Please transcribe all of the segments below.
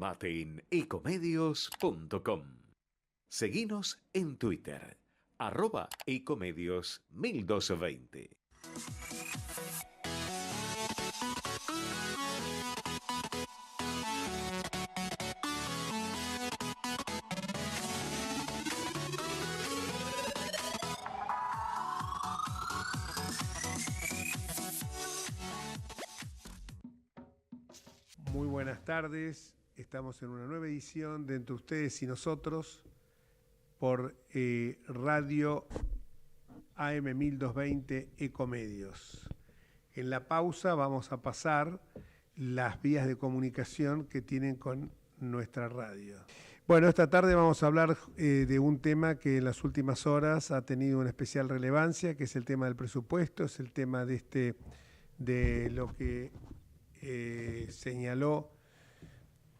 Informate en ecomedios.com. Seguinos en Twitter, @ecomedios1220. Muy buenas tardes, estamos en una nueva edición de Entre Ustedes y Nosotros por Radio AM 1220 Ecomedios. En la pausa vamos a pasar las vías de comunicación que tienen con nuestra radio. Bueno, esta tarde vamos a hablar de un tema que en las últimas horas ha tenido una especial relevancia, que es el tema del presupuesto, es el tema de lo que señaló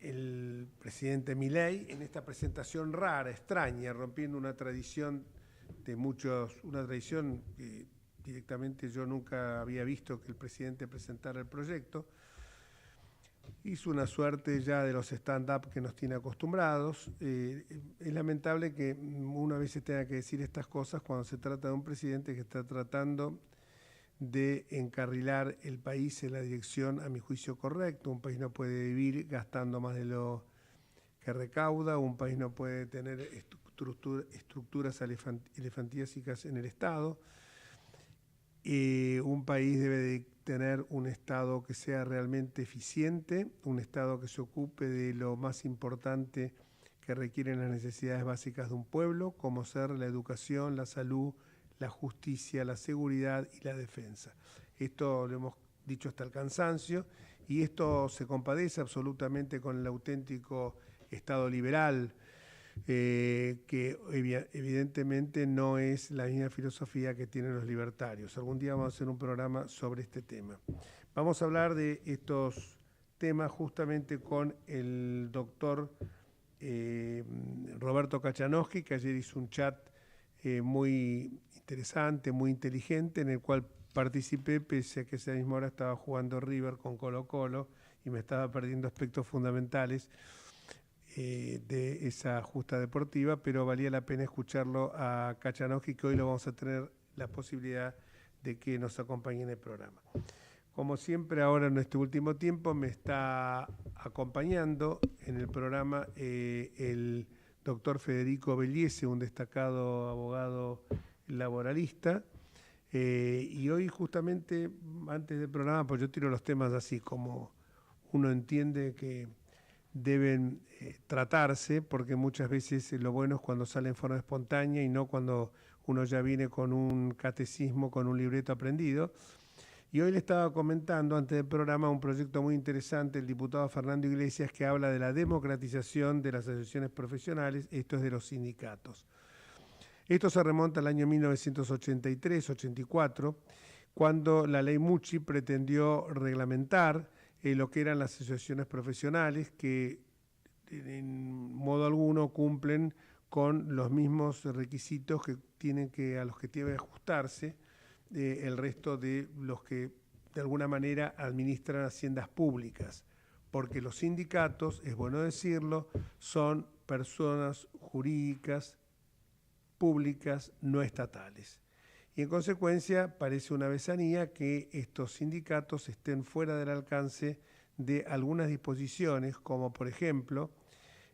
el presidente Milei en esta presentación rara, extraña, rompiendo una tradición una tradición que directamente yo nunca había visto que el presidente presentara el proyecto. Hizo una suerte ya de los stand-up que nos tiene acostumbrados. Es lamentable que una vez tenga que decir estas cosas cuando se trata de un presidente que está tratando de encarrilar el país en la dirección, a mi juicio, correcta. Un país no puede vivir gastando más de lo que recauda, un país no puede tener estructuras elefantiásicas en el Estado, un país debe de tener un Estado que sea realmente eficiente, un Estado que se ocupe de lo más importante que requieren las necesidades básicas de un pueblo, como ser la educación, la salud, la justicia, la seguridad y la defensa. Esto lo hemos dicho hasta el cansancio y esto se compadece absolutamente con el auténtico Estado liberal, que evidentemente no es la misma filosofía que tienen los libertarios. Algún día vamos a hacer un programa sobre este tema. Vamos a hablar de estos temas justamente con el doctor Roberto Kachanowski, que ayer hizo un chat muy interesante, muy inteligente, en el cual participé, pese a que esa misma hora estaba jugando River con Colo-Colo y me estaba perdiendo aspectos fundamentales de esa justa deportiva, pero valía la pena escucharlo a Kachanowski, que hoy lo vamos a tener la posibilidad de que nos acompañe en el programa. Como siempre, ahora en este último tiempo me está acompañando en el programa el doctor Federico Belliese, un destacado abogado laboralista, y hoy justamente antes del programa, pues yo tiro los temas así como uno entiende que deben tratarse, porque muchas veces lo bueno es cuando sale en forma espontánea y no cuando uno ya viene con un catecismo, con un libreto aprendido. Y hoy le estaba comentando antes del programa un proyecto muy interesante, el diputado Fernando Iglesias, que habla de la democratización de las asociaciones profesionales, esto es de los sindicatos. Esto se remonta al año 1983-84, cuando la ley Mucci pretendió reglamentar lo que eran las asociaciones profesionales que en modo alguno cumplen con los mismos requisitos a los que tiene que ajustarse el resto de los que de alguna manera administran haciendas públicas, porque los sindicatos, es bueno decirlo, son personas jurídicas públicas no estatales. Y en consecuencia parece una besanía que estos sindicatos estén fuera del alcance de algunas disposiciones, como por ejemplo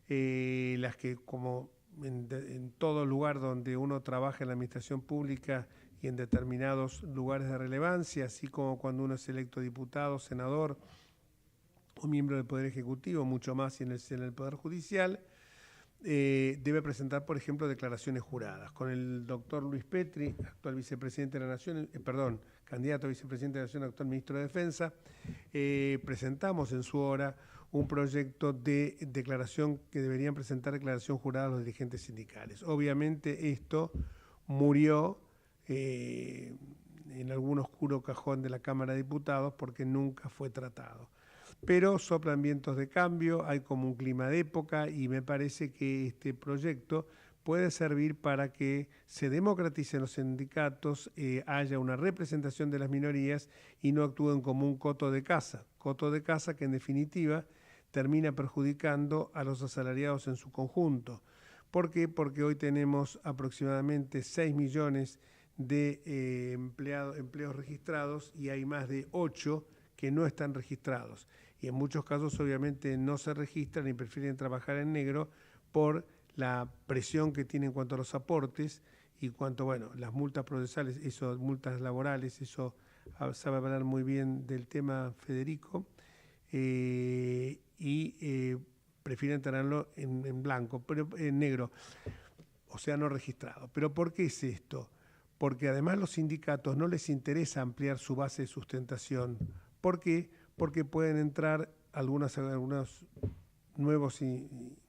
las que, como en todo lugar donde uno trabaja en la administración pública y en determinados lugares de relevancia, así como cuando uno es electo diputado, senador o miembro del Poder Ejecutivo, mucho más en el Poder Judicial, debe presentar, por ejemplo, declaraciones juradas. Con el doctor Luis Petri, actual vicepresidente de la Nación, candidato a vicepresidente de la Nación, actual ministro de Defensa, presentamos en su hora un proyecto de declaración que deberían presentar declaración jurada los dirigentes sindicales. Obviamente esto murió en algún oscuro cajón de la Cámara de Diputados porque nunca fue tratado. Pero soplan vientos de cambio, hay como un clima de época y me parece que este proyecto puede servir para que se democraticen los sindicatos, haya una representación de las minorías y no actúen como un coto de caza que en definitiva termina perjudicando a los asalariados en su conjunto. ¿Por qué? Porque hoy tenemos aproximadamente 6 millones de empleos registrados y hay más de 8 que no están registrados. Y en muchos casos obviamente no se registran y prefieren trabajar en negro por la presión que tiene en cuanto a los aportes y cuanto, bueno, las multas procesales, eso, multas laborales, eso sabe hablar muy bien del tema Federico, prefieren tenerlo en blanco, pero en negro, o sea, no registrado. ¿Pero por qué es esto? Porque además los sindicatos no les interesa ampliar su base de sustentación. ¿Por qué? Porque pueden entrar algunos nuevos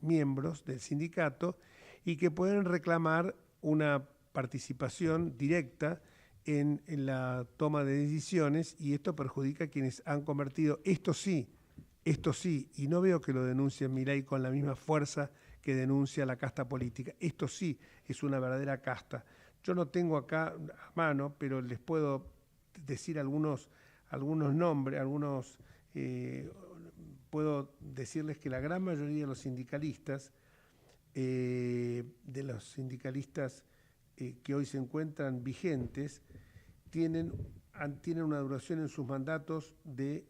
miembros del sindicato y que pueden reclamar una participación directa en la toma de decisiones, y esto perjudica a quienes han convertido, esto sí, y no veo que lo denuncie Milei con la misma fuerza que denuncia la casta política. Esto sí es una verdadera casta. Yo no tengo acá a mano, pero les puedo decir algunos nombres, puedo decirles que la gran mayoría de los sindicalistas, que hoy se encuentran vigentes, tienen una duración en sus mandatos de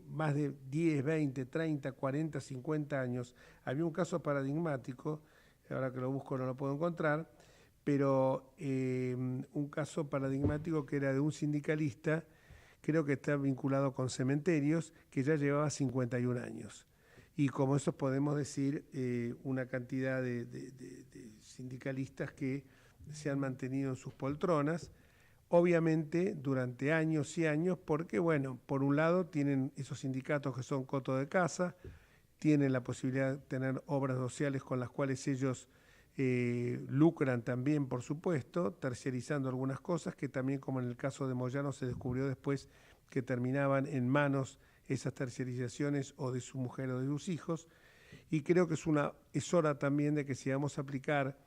más de 10, 20, 30, 40, 50 años. Había un caso paradigmático, ahora que lo busco no lo puedo encontrar, pero un caso paradigmático que era de un sindicalista, creo que está vinculado con cementerios, que ya llevaba 51 años. Y como eso podemos decir una cantidad de sindicalistas que se han mantenido en sus poltronas, obviamente durante años y años, porque, bueno, por un lado tienen esos sindicatos que son coto de casa, tienen la posibilidad de tener obras sociales con las cuales ellos lucran también, por supuesto, terciarizando algunas cosas que también, como en el caso de Moyano, se descubrió después que terminaban en manos esas terciarizaciones o de su mujer o de sus hijos. Y creo que es hora también de que si vamos a aplicar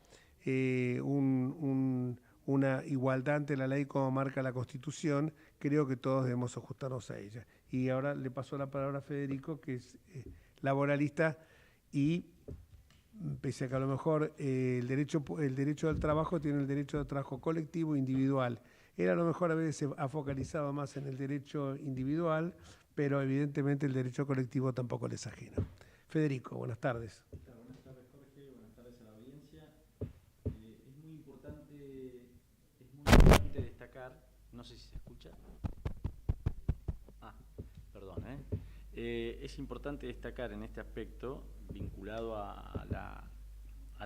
una igualdad ante la ley como marca la Constitución, creo que todos debemos ajustarnos a ella. Y ahora le paso la palabra a Federico, que es laboralista, y pese a que a lo mejor el derecho al trabajo tiene el derecho al trabajo colectivo e individual. Él a lo mejor a veces se ha focalizado más en el derecho individual, pero evidentemente el derecho colectivo tampoco le es ajeno. Federico, buenas tardes. Buenas tardes, Jorge, buenas tardes a la audiencia. Es muy importante destacar, no sé si se escucha. Perdón, es importante destacar en este aspecto, vinculado a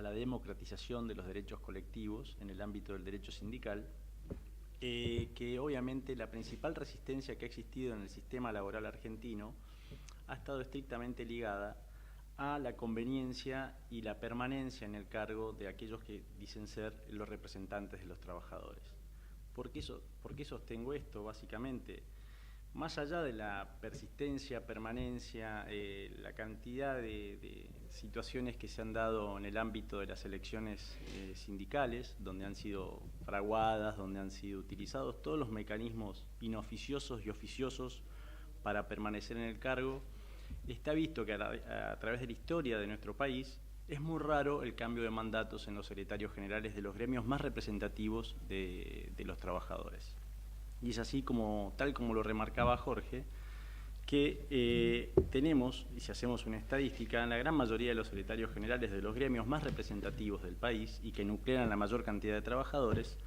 la democratización de los derechos colectivos en el ámbito del derecho sindical, que obviamente la principal resistencia que ha existido en el sistema laboral argentino ha estado estrictamente ligada a la conveniencia y la permanencia en el cargo de aquellos que dicen ser los representantes de los trabajadores. ¿Por qué sostengo esto? Básicamente, más allá de la persistencia, permanencia, la cantidad de situaciones que se han dado en el ámbito de las elecciones sindicales, donde han sido fraguadas, donde han sido utilizados todos los mecanismos inoficiosos y oficiosos para permanecer en el cargo, está visto que a través de la historia de nuestro país es muy raro el cambio de mandatos en los secretarios generales de los gremios más representativos de los trabajadores. Y es así tal como lo remarcaba Jorge, que tenemos, y si hacemos una estadística, en la gran mayoría de los secretarios generales de los gremios más representativos del país y que nuclean la mayor cantidad de trabajadores,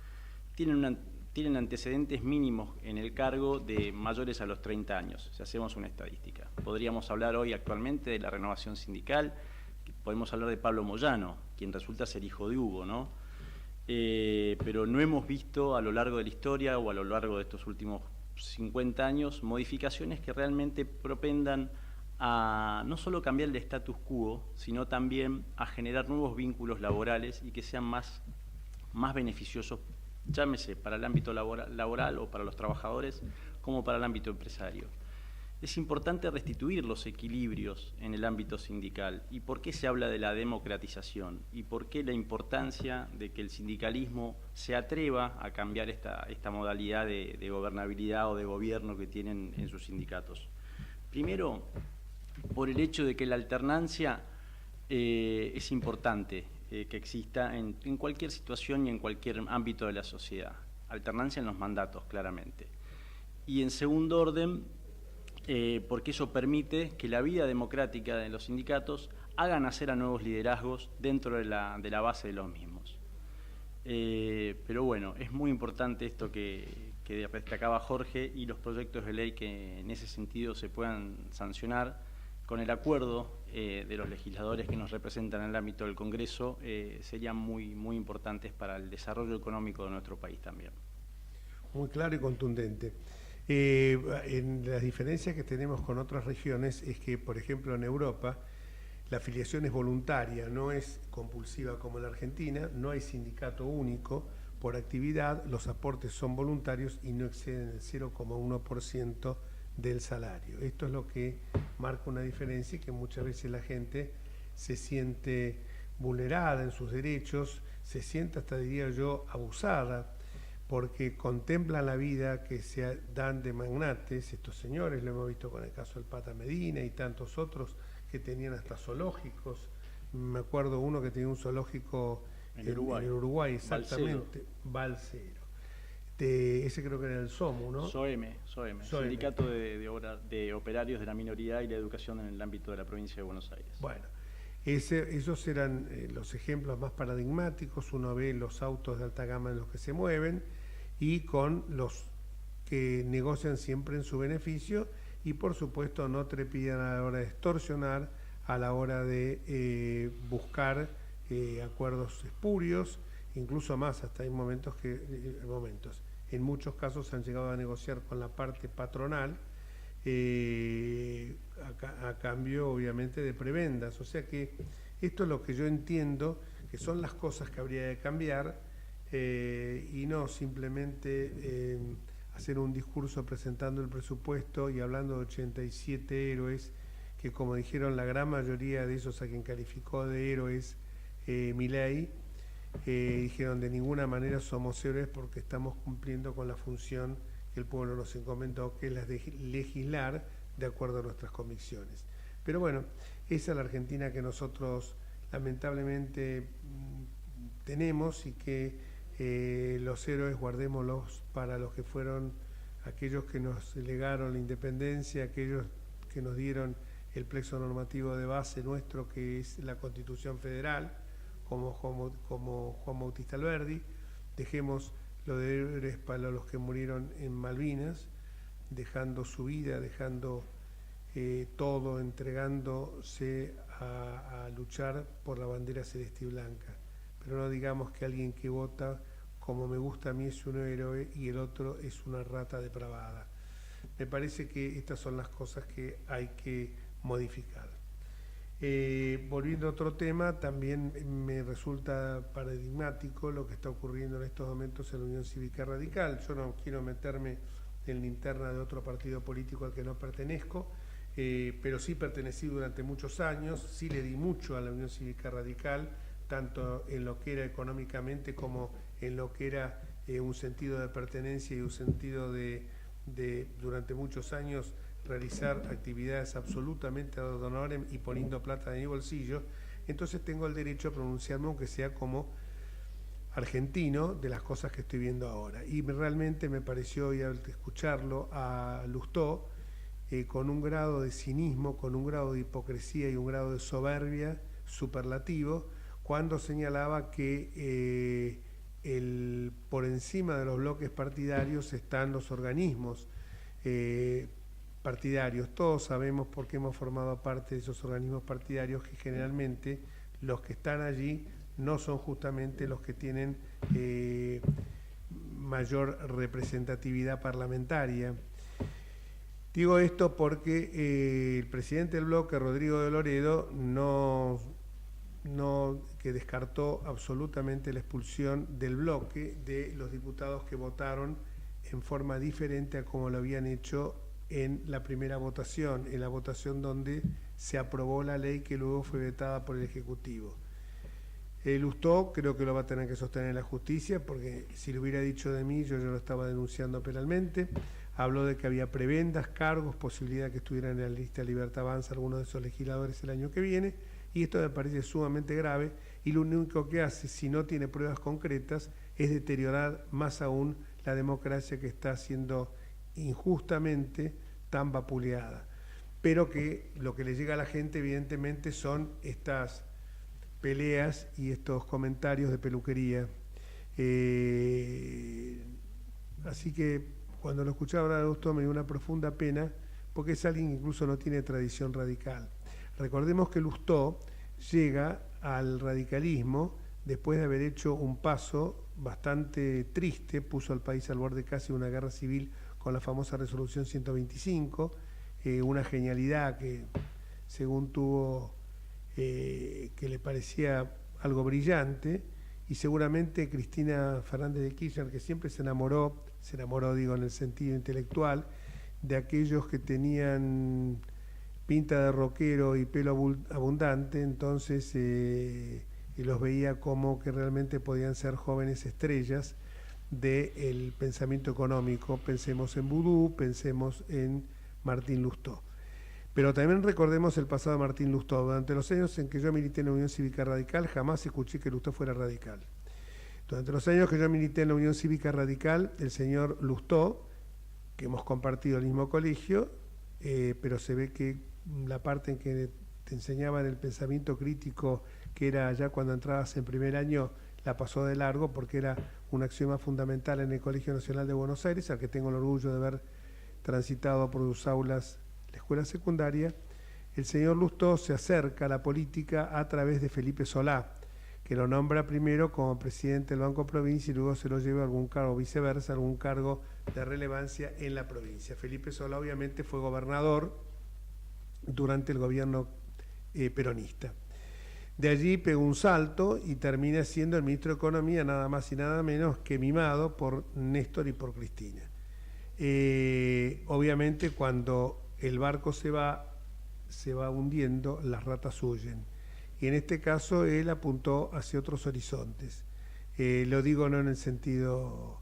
tienen antecedentes mínimos en el cargo de mayores a los 30 años, si hacemos una estadística. Podríamos hablar hoy actualmente de la renovación sindical, podemos hablar de Pablo Moyano, quien resulta ser hijo de Hugo, ¿no? Pero no hemos visto a lo largo de la historia o a lo largo de estos últimos 50 años modificaciones que realmente propendan a no solo cambiar el status quo, sino también a generar nuevos vínculos laborales y que sean más beneficiosos, llámese para el ámbito laboral o para los trabajadores, como para el ámbito empresario. Es importante restituir los equilibrios en el ámbito sindical. ¿Y por qué se habla de la democratización? ¿Y por qué la importancia de que el sindicalismo se atreva a cambiar esta modalidad de gobernabilidad o de gobierno que tienen en sus sindicatos? Primero, por el hecho de que la alternancia es importante que exista en cualquier situación y en cualquier ámbito de la sociedad. Alternancia en los mandatos, claramente. Y en segundo orden, porque eso permite que la vida democrática de los sindicatos haga nacer a nuevos liderazgos dentro de la base de los mismos. Pero bueno, es muy importante esto que destacaba Jorge y los proyectos de ley que en ese sentido se puedan sancionar con el acuerdo de los legisladores que nos representan en el ámbito del Congreso, serían muy importantes para el desarrollo económico de nuestro país también. Muy claro y contundente. En las diferencias que tenemos con otras regiones es que, por ejemplo, en Europa la afiliación es voluntaria, no es compulsiva como en la Argentina, no hay sindicato único por actividad, los aportes son voluntarios y no exceden el 0,1% del salario. Esto es lo que marca una diferencia y que muchas veces la gente se siente vulnerada en sus derechos, se siente hasta, diría yo, abusada, porque contemplan la vida que se dan de magnates, estos señores, lo hemos visto con el caso del Pata Medina y tantos otros que tenían hasta zoológicos. Me acuerdo uno que tenía un zoológico en Uruguay, exactamente, Balcero. Ese creo que era el SOMU, ¿no? SOEME. Sindicato de Operarios de la Minoría y la Educación en el ámbito de la provincia de Buenos Aires. Bueno, esos eran los ejemplos más paradigmáticos. Uno ve los autos de alta gama en los que se mueven y con los que negocian siempre en su beneficio y por supuesto no trepidan a la hora de extorsionar, a la hora de buscar acuerdos espurios, incluso más, hasta hay momentos en muchos casos han llegado a negociar con la parte patronal a cambio obviamente de prebendas. O sea que esto es lo que yo entiendo que son las cosas que habría de cambiar y no simplemente hacer un discurso presentando el presupuesto y hablando de 87 héroes que, como dijeron la gran mayoría de esos a quien calificó de héroes Milei, dijeron de ninguna manera somos héroes porque estamos cumpliendo con la función que el pueblo nos encomendó, que es la de legislar de acuerdo a nuestras convicciones. Pero bueno, esa es la Argentina que nosotros lamentablemente tenemos y que los héroes guardémoslos para los que fueron aquellos que nos legaron la independencia, aquellos que nos dieron el plexo normativo de base nuestro, que es la Constitución Federal, como Juan Bautista Alberdi. Dejemos lo de héroes para los que murieron en Malvinas, dejando su vida, dejando todo, entregándose a luchar por la bandera celeste y blanca. Pero no digamos que alguien que vota como me gusta a mí es un héroe y el otro es una rata depravada. Me parece que estas son las cosas que hay que modificar. Volviendo a otro tema, también me resulta paradigmático lo que está ocurriendo en estos momentos en la Unión Cívica Radical. Yo no quiero meterme en la interna de otro partido político al que no pertenezco, pero sí pertenecí durante muchos años, sí le di mucho a la Unión Cívica Radical, tanto en lo que era económicamente como en lo que era un sentido de pertenencia y un sentido de durante muchos años realizar actividades absolutamente ad honorem y poniendo plata en mi bolsillo. Entonces tengo el derecho a pronunciarme, aunque sea como argentino, de las cosas que estoy viendo ahora. Y realmente me pareció, y al escucharlo a Lustó, con un grado de cinismo, con un grado de hipocresía y un grado de soberbia superlativo, cuando señalaba que por encima de los bloques partidarios están los organismos partidarios. Todos sabemos por qué hemos formado parte de esos organismos partidarios, que generalmente los que están allí no son justamente los que tienen mayor representatividad parlamentaria. Digo esto porque el presidente del bloque, Rodrigo de Loredo, que descartó absolutamente la expulsión del bloque de los diputados que votaron en forma diferente a como lo habían hecho en la primera votación, en la votación donde se aprobó la ley que luego fue vetada por el Ejecutivo. Lustó creo que lo va a tener que sostener en la justicia, porque si lo hubiera dicho de mí, yo lo estaba denunciando penalmente. habló de que había prebendas, cargos, posibilidad de que estuvieran en la lista Libertad Avanza algunos de esos legisladores el año que viene, y esto me parece sumamente grave, y lo único que hace, si no tiene pruebas concretas, es deteriorar más aún la democracia que está siendo injustamente tan vapuleada. Pero que lo que le llega a la gente evidentemente son estas peleas y estos comentarios de peluquería. Así que cuando lo escuchaba hablar de Lustó me dio una profunda pena, porque es alguien que incluso no tiene tradición radical. Recordemos que Lustó llega al radicalismo después de haber hecho un paso bastante triste, puso al país al borde casi de una guerra civil con la famosa resolución 125, una genialidad que según tuvo, que le parecía algo brillante, y seguramente Cristina Fernández de Kirchner, que siempre se enamoró digo en el sentido intelectual, de aquellos que tenían pinta de rockero y pelo abundante, entonces y los veía como que realmente podían ser jóvenes estrellas del pensamiento económico. Pensemos en Vudú, pensemos en Martín Lustó. Pero también recordemos el pasado de Martín Lustó. Durante los años en que yo milité en la Unión Cívica Radical, jamás escuché que Lustó fuera radical. Durante los años que yo milité en la Unión Cívica Radical, el señor Lustó, que hemos compartido el mismo colegio, pero se ve que la parte en que te enseñaban el pensamiento crítico, que era ya cuando entrabas en primer año, la pasó de largo porque era un axioma fundamental en el Colegio Nacional de Buenos Aires, al que tengo el orgullo de haber transitado por sus aulas la escuela secundaria. El señor Lustó se acerca a la política a través de Felipe Solá, que lo nombra primero como presidente del Banco Provincia y luego se lo lleva a algún cargo, viceversa, algún cargo de relevancia en la provincia. Felipe Solá obviamente fue gobernador durante el gobierno peronista. De allí pegó un salto y termina siendo el ministro de Economía, nada más y nada menos que mimado por Néstor y por Cristina. Obviamente cuando el barco se va hundiendo, las ratas huyen. Y en este caso él apuntó hacia otros horizontes. Lo digo no en el sentido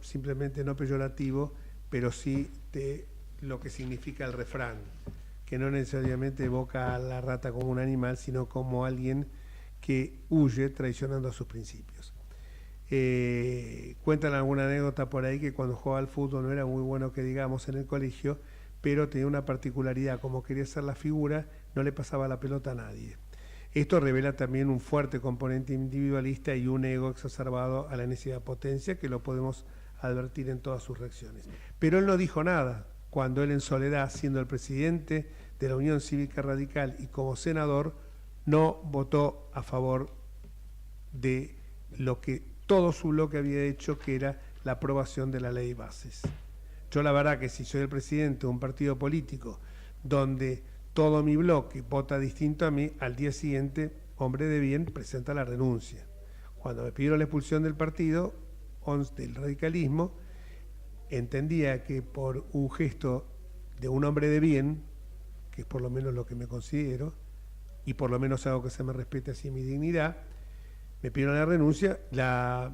simplemente no peyorativo, pero sí de lo que significa el refrán, que no necesariamente evoca a la rata como un animal, sino como alguien que huye traicionando a sus principios. Cuentan alguna anécdota por ahí que cuando jugaba al fútbol no era muy bueno que digamos en el colegio, pero tenía una particularidad, como quería ser la figura, no le pasaba la pelota a nadie. Esto revela también un fuerte componente individualista y un ego exacerbado a la necesidad de potencia, que lo podemos advertir en todas sus reacciones. Pero él no dijo nada cuando él en soledad, siendo el presidente de la Unión Cívica Radical y como senador, no votó a favor de lo que todo su bloque había hecho, que era la aprobación de la ley de bases. Yo la verdad que si soy el presidente de un partido político donde todo mi bloque vota distinto a mí, al día siguiente, hombre de bien, presenta la renuncia. Cuando me pidieron la expulsión del partido, del radicalismo, entendía que por un gesto de un hombre de bien, que es por lo menos lo que me considero, y por lo menos hago que se me respete así mi dignidad, me pidieron la renuncia, la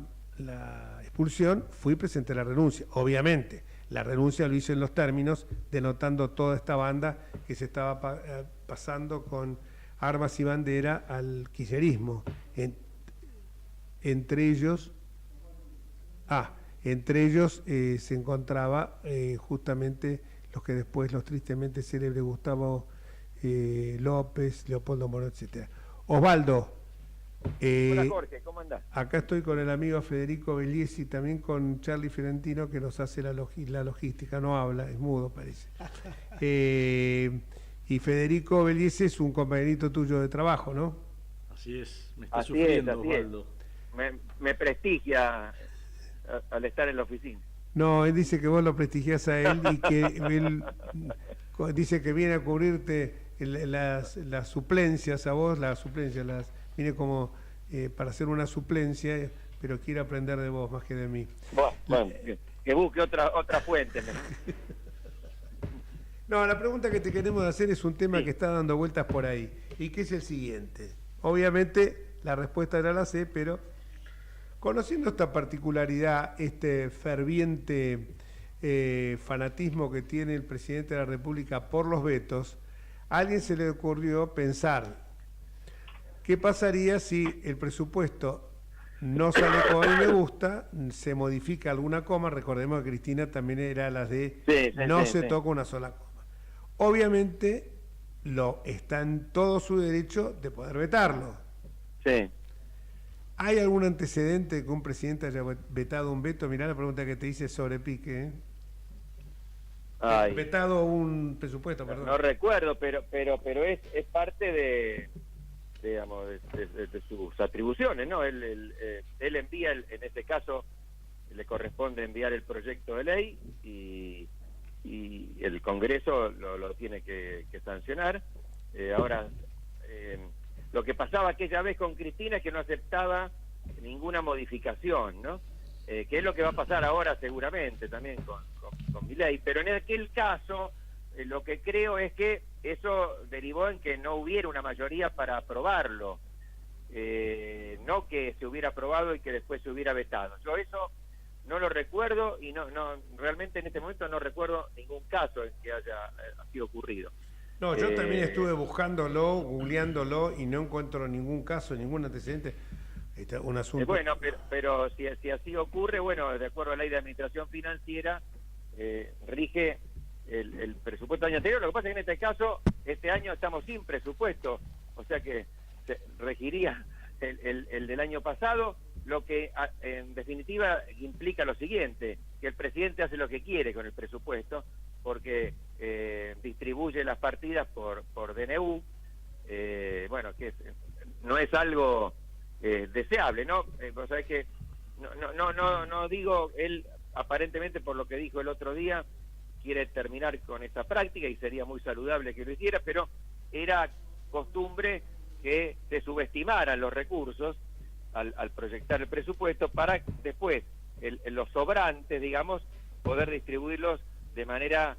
expulsión, fui y presenté la renuncia. Obviamente, la renuncia lo hice en los términos, denotando toda esta banda que se estaba pasando con armas y bandera al kirchnerismo. Entre ellos se encontraba justamente los que después los tristemente célebres Gustavo López, Leopoldo Moro, etc. Osvaldo, hola Jorge, ¿cómo andás? Acá estoy con el amigo Federico Belliesi, también con Charlie Fiorentino, que nos hace la logística, no habla, es mudo parece. Y Federico Belliesi es un compañerito tuyo de trabajo, ¿no? Así es, me está sufriendo, así Osvaldo. Me prestigia al estar en la oficina. No, él dice que vos lo prestigiás a él y que él dice que viene a cubrirte las suplencias a vos, viene como para hacer una suplencia, pero quiere aprender de vos más que de mí. Bueno, que busque otra fuente. No, la pregunta que te queremos hacer es un tema que está dando vueltas por ahí, y que es el siguiente. Obviamente la respuesta ya la sé, pero Conociendo esta particularidad, este ferviente fanatismo que tiene el presidente de la República por los vetos, a alguien se le ocurrió pensar, ¿qué pasaría si el presupuesto no sale como a mí me gusta, se modifica alguna coma? Recordemos que Cristina también era la de se toca una sola coma. Obviamente está en todo su derecho de poder vetarlo. Sí. ¿Hay algún antecedente de que un presidente haya vetado un veto? Mirá la pregunta que te hice sobre Pique. Vetado un presupuesto, perdón. No recuerdo, pero es parte de digamos de sus atribuciones, ¿no? Él envía, en este caso le corresponde enviar el proyecto de ley y el Congreso lo tiene que sancionar. Ahora, lo que pasaba aquella vez con Cristina es que no aceptaba ninguna modificación, ¿no? Que es lo que va a pasar ahora seguramente también con Milei, pero en aquel caso lo que creo es que eso derivó en que no hubiera una mayoría para aprobarlo, no que se hubiera aprobado y que después se hubiera vetado. Yo eso no lo recuerdo y no realmente en este momento no recuerdo ningún caso en que haya así ocurrido. No, yo también estuve buscándolo, googleándolo y no encuentro ningún caso, ningún antecedente. Un asunto. Bueno, pero si así ocurre, bueno, de acuerdo a la ley de administración financiera, rige el presupuesto del año anterior. Lo que pasa es que en este caso, este año estamos sin presupuesto, o sea que se regiría el del año pasado, lo que en definitiva implica lo siguiente, que el presidente hace lo que quiere con el presupuesto, porque distribuye las partidas por DNU, bueno, que no es algo deseable, ¿no? Vos sabés que no digo, él aparentemente por lo que dijo el otro día quiere terminar con esta práctica y sería muy saludable que lo hiciera, pero era costumbre que se subestimaran los recursos al proyectar el presupuesto para después los sobrantes, digamos, poder distribuirlos de manera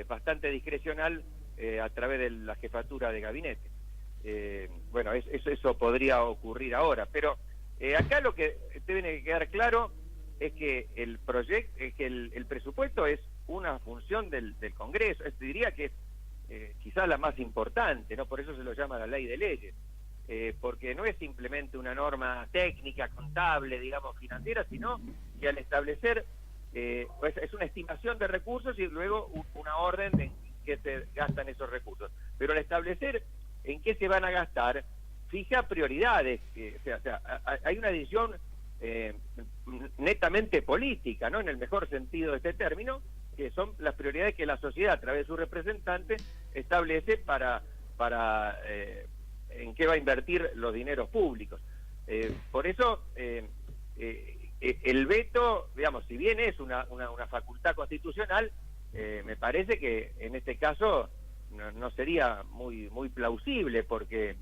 bastante discrecional a través de la jefatura de gabinete. Bueno, eso podría ocurrir ahora, pero acá lo que tiene que quedar claro es que el presupuesto es una función del Congreso. Diría que es quizás la más importante, ¿no? Por eso se lo llama la ley de leyes, porque no es simplemente una norma técnica, contable, digamos, financiera, sino que al establecer es una estimación de recursos y luego una orden de que se gastan esos recursos. Pero al establecer en qué se van a gastar, fija prioridades, o sea, hay una decisión netamente política, ¿no? En el mejor sentido de este término, que son las prioridades que la sociedad a través de sus representantes establece para en qué va a invertir los dineros públicos. Por eso el veto, digamos, si bien es una facultad constitucional, me parece que en este caso no sería muy plausible, porque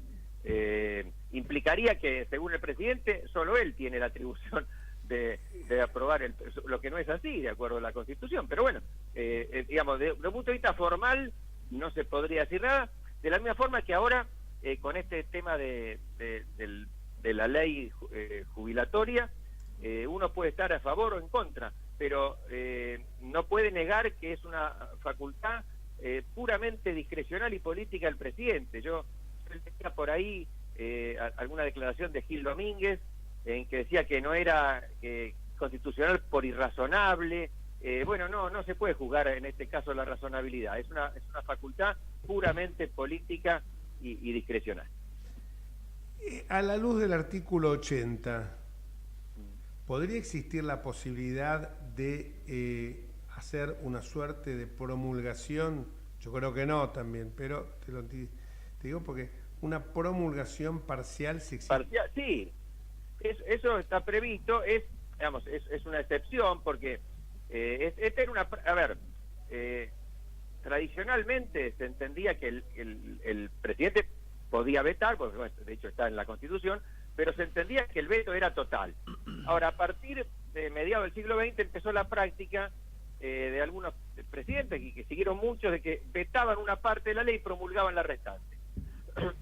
implicaría que, según el presidente, solo él tiene la atribución de aprobar lo que no es así, de acuerdo a la Constitución. Pero bueno, digamos, de un punto de vista formal no se podría decir nada, de la misma forma que ahora con este tema de la ley jubilatoria, uno puede estar a favor o en contra, pero no puede negar que es una facultad puramente discrecional y política del presidente. Yo tenía por ahí alguna declaración de Gil Domínguez en que decía que no era constitucional por irrazonable. Bueno, no se puede juzgar en este caso la razonabilidad, es una facultad puramente política y discrecional. A la luz del artículo 80, ¿podría existir la posibilidad de hacer una suerte de promulgación? Yo creo que no también, pero te digo porque una promulgación parcial si existe. Parcial, sí, eso está previsto, es una excepción porque esta era a ver, tradicionalmente se entendía que el presidente podía vetar, porque bueno, de hecho está en la Constitución, pero se entendía que el veto era total. Ahora, a partir de mediados del siglo XX empezó la práctica de algunos presidentes, y que siguieron muchos, de que vetaban una parte de la ley y promulgaban la restante.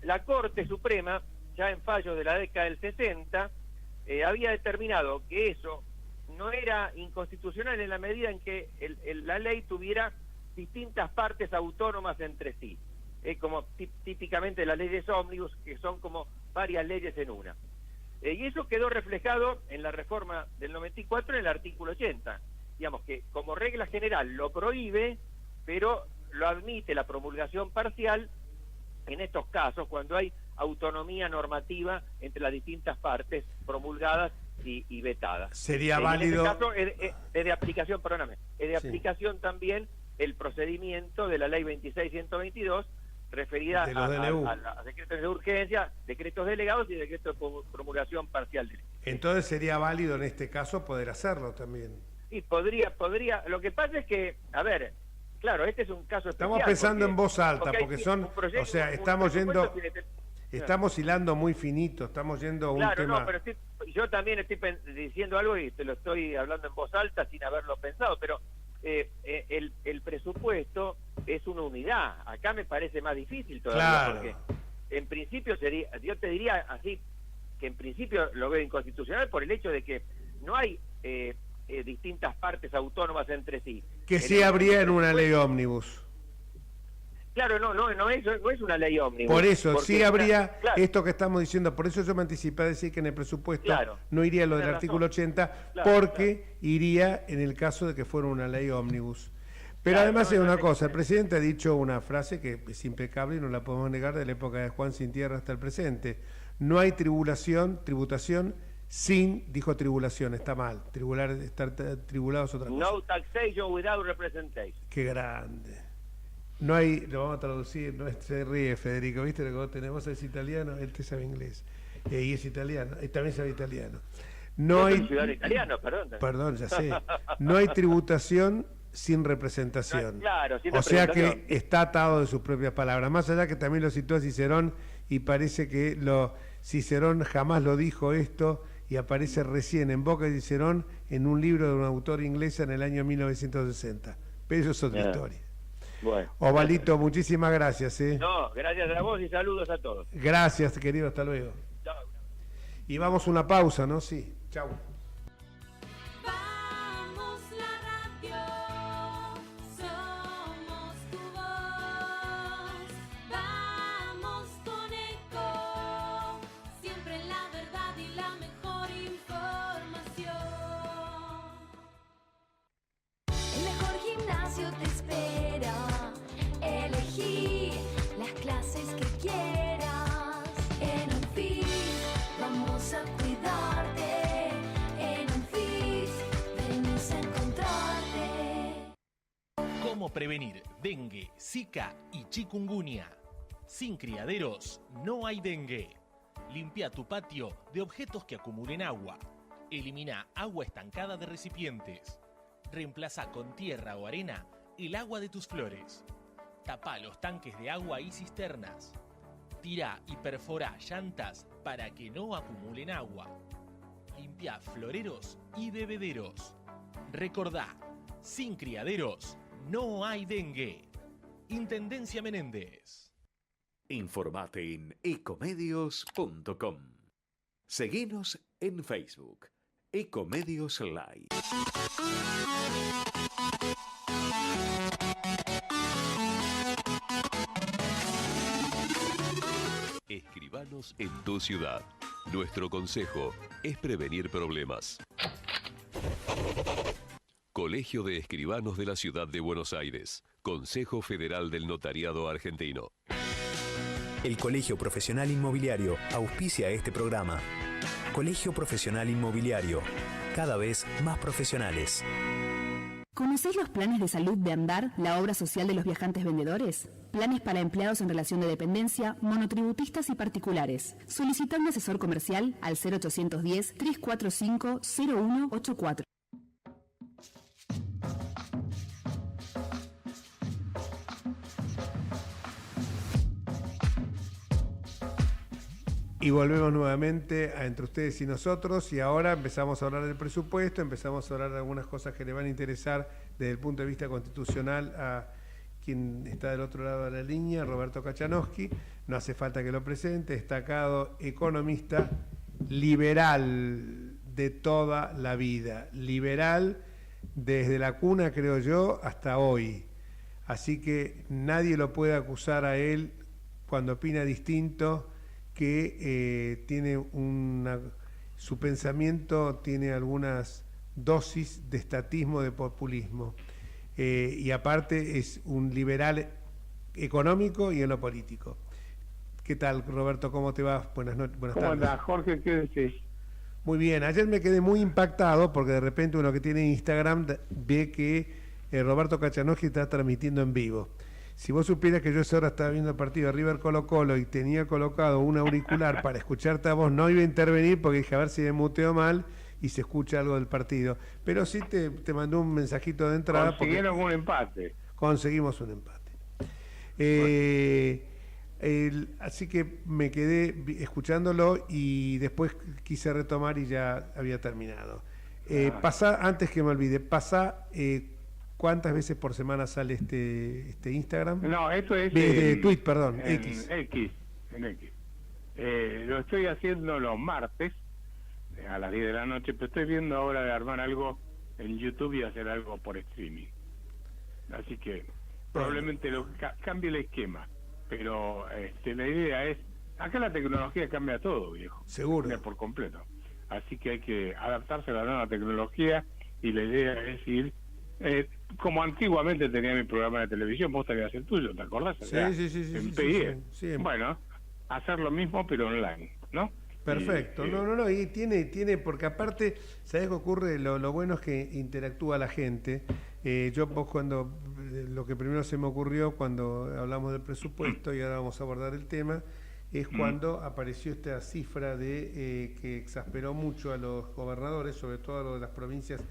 La Corte Suprema, ya en fallos de la década del 60, había determinado que eso no era inconstitucional en la medida en que la ley tuviera distintas partes autónomas entre sí, como típicamente las leyes ómnibus, que son como varias leyes en una. Y eso quedó reflejado en la reforma del 94 en el artículo 80. Digamos que como regla general lo prohíbe, pero lo admite la promulgación parcial en estos casos cuando hay autonomía normativa entre las distintas partes promulgadas y vetadas. Sería válido. En este caso es de aplicación, perdóname, es de aplicación también el procedimiento de la ley 26.122 referida a decretos de urgencia, decretos delegados y decretos de promulgación parcial de ley. Entonces sería válido en este caso poder hacerlo también. Sí, podría. Lo que pasa es que, a ver, claro, este es un caso especial. Estamos pensando en voz alta, porque son, proyecto, o sea, estamos hilando muy finito, estamos yendo a un tema. No, pero yo también estoy diciendo algo y te lo estoy hablando en voz alta sin haberlo pensado, pero el presupuesto es una unidad. Acá me parece más difícil todavía, claro, porque en principio sería, yo te diría así, que en principio lo veo inconstitucional por el hecho de que no hay distintas partes autónomas entre sí. Que sí habría en una ley ómnibus. Claro, no es una ley ómnibus. Por eso, sí habría claro, esto que estamos diciendo, por eso yo me anticipé a decir que en el presupuesto claro, no iría lo del razón, artículo 80, claro, porque iría en el caso de que fuera una ley ómnibus. Pero claro, además hay una cosa, el presidente ha dicho una frase que es impecable y no la podemos negar de la época de Juan Sin Tierra hasta el presente. No hay tributación sin, dijo tribulación, está mal. Estar tribulado es otra cosa. No taxation without representation. Qué grande. No hay, lo vamos a traducir, no se ríe Federico, ¿viste lo que vos tenés? Vos sabés italiano, él te sabe inglés. Y es italiano, y también sabe italiano. No hay ciudadano italiano, perdón, ya sé. No hay tributación sin representación. Claro, sin o sea representación. que está atado de sus propias palabras. Más allá que también lo citó a Cicerón y parece que Cicerón jamás lo dijo esto y aparece recién en boca de Cicerón en un libro de un autor inglesa en el año 1960. Pero eso es otra historia. Bueno. Ovalito, muchísimas gracias. No, gracias a vos y saludos a todos. Gracias, querido, hasta luego. Chao. Y vamos a una pausa, ¿no? Sí, chau. Vamos la radio, somos tu voz. Vamos con Eco, siempre la verdad y la mejor información. El mejor gimnasio te espera. Elegí las clases que quieras. En UNFIS vamos a cuidarte. En UNFIS venimos a encontrarte. ¿Cómo prevenir dengue, zika y chikungunya? Sin criaderos no hay dengue. Limpia tu patio de objetos que acumulen agua. Elimina agua estancada de recipientes. Reemplaza con tierra o arena el agua de tus flores. Tapa los tanques de agua y cisternas. Tira y perfora llantas para que no acumulen agua. Limpia floreros y bebederos. Recordá, sin criaderos no hay dengue. Intendencia Menéndez. Informate en ecomedios.com. Seguinos en Facebook, Ecomedios Live. Escribanos en tu ciudad. Nuestro consejo es prevenir problemas. Colegio de Escribanos de la Ciudad de Buenos Aires. Consejo Federal del Notariado Argentino. El Colegio Profesional Inmobiliario auspicia este programa. Colegio Profesional Inmobiliario, cada vez más profesionales. ¿Conocés los planes de salud de Andar, la obra social de los viajantes vendedores? Planes para empleados en relación de dependencia, monotributistas y particulares. Solicita un asesor comercial al 0810-345-0184. Y volvemos nuevamente a Entre Ustedes y Nosotros, y ahora empezamos a hablar del presupuesto, empezamos a hablar de algunas cosas que le van a interesar desde el punto de vista constitucional a quien está del otro lado de la línea, Roberto Kachanowski. No hace falta que lo presente, destacado economista liberal de toda la vida, liberal desde la cuna, creo yo, hasta hoy. Así que nadie lo puede acusar a él cuando opina distinto, que tiene su pensamiento tiene algunas dosis de estatismo, de populismo. Y aparte es un liberal económico y en lo político. ¿Qué tal, Roberto? ¿Cómo te va? Buenas tardes. ¿Cómo andás, Jorge? ¿Qué decís? Muy bien. Ayer me quedé muy impactado porque de repente uno que tiene Instagram ve que Roberto Cachanowski está transmitiendo en vivo. Si vos supieras que yo a esa hora estaba viendo el partido de River Colo-Colo y tenía colocado un auricular para escucharte a vos, no iba a intervenir porque dije a ver si me muteo mal y se escucha algo del partido. Pero sí te mandó un mensajito de entrada. Consiguieron un empate. Conseguimos un empate. Así que me quedé escuchándolo y después quise retomar y ya había terminado. Antes que me olvide, ¿cuántas veces por semana sale este Instagram? No, esto es... tweet, perdón, X. En X. Lo estoy haciendo los martes a las 10 de la noche, pero estoy viendo ahora de armar algo en YouTube y hacer algo por streaming. Así que probablemente cambie el esquema, pero la idea es... Acá la tecnología cambia todo, viejo. Seguro. Cambia por completo. Así que hay que adaptarse a la nueva tecnología y la idea es ir... como antiguamente tenía mi programa de televisión, vos tenías el tuyo, ¿te acordás? Sí. En PIE. Sí. Bueno, hacer lo mismo pero online, ¿no? Perfecto. No, y tiene, porque aparte, ¿sabés qué ocurre? Lo bueno es que interactúa la gente. Vos lo que primero se me ocurrió cuando hablamos del presupuesto, y ahora vamos a abordar el tema, es cuando apareció esta cifra que exasperó mucho a los gobernadores, sobre todo a los de las provincias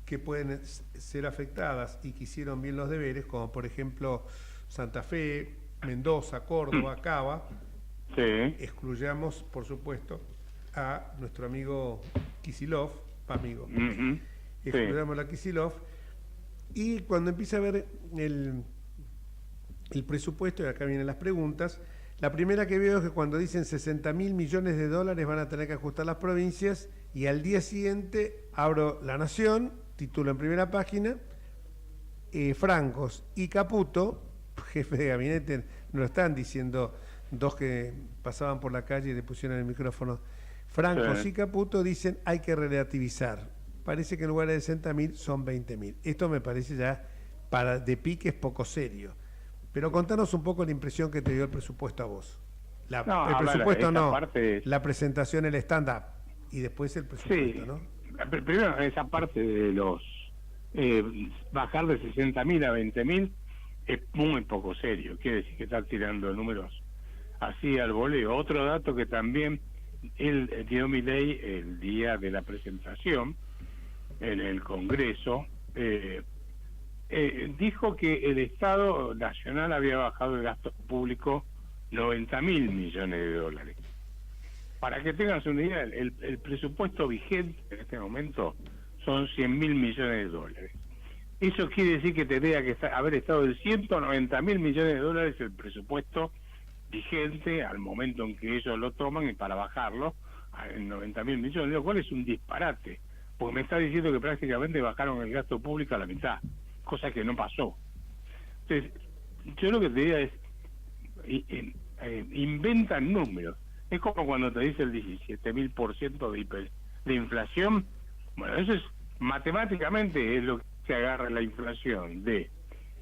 que pueden ser afectadas y que hicieron bien los deberes, como por ejemplo Santa Fe, Mendoza, Córdoba, Cava. Sí. Excluyamos, por supuesto, a nuestro amigo Kicillof, excluyamos a Kicillof, y cuando empieza a ver el presupuesto, y acá vienen las preguntas, la primera que veo es que cuando dicen 60.000 millones de dólares van a tener que ajustar las provincias, y al día siguiente abro La Nación, título en primera página, Francos y Caputo, jefe de gabinete, nos lo están diciendo dos que pasaban por la calle y le pusieron el micrófono, Francos y Caputo dicen hay que relativizar. Parece que en lugar de 60.000 son 20.000. Esto me parece ya de pique es poco serio. Pero contanos un poco la impresión que te dio el presupuesto a vos. La presentación, el stand-up y después el presupuesto, ¿no? Primero, esa parte de los bajar de 60.000 a 20.000 es muy poco serio. Quiere decir que están tirando números así al voleo. Otro dato que también él dio Milei el día de la presentación en el Congreso, dijo que el Estado Nacional había bajado el gasto público 90.000 millones de dólares. Para que tengas una idea, el presupuesto vigente en este momento son 100.000 millones de dólares. Eso quiere decir que tendría que haber estado de 190.000 millones de dólares el presupuesto vigente al momento en que ellos lo toman, y para bajarlo a 90.000 millones, lo cual es un disparate, porque me está diciendo que prácticamente bajaron el gasto público a la mitad, cosa que no pasó. Entonces, yo lo que te diría es, inventan números. Es como cuando te dice el 17.000% de inflación. Bueno, eso es matemáticamente es lo que se agarra la inflación de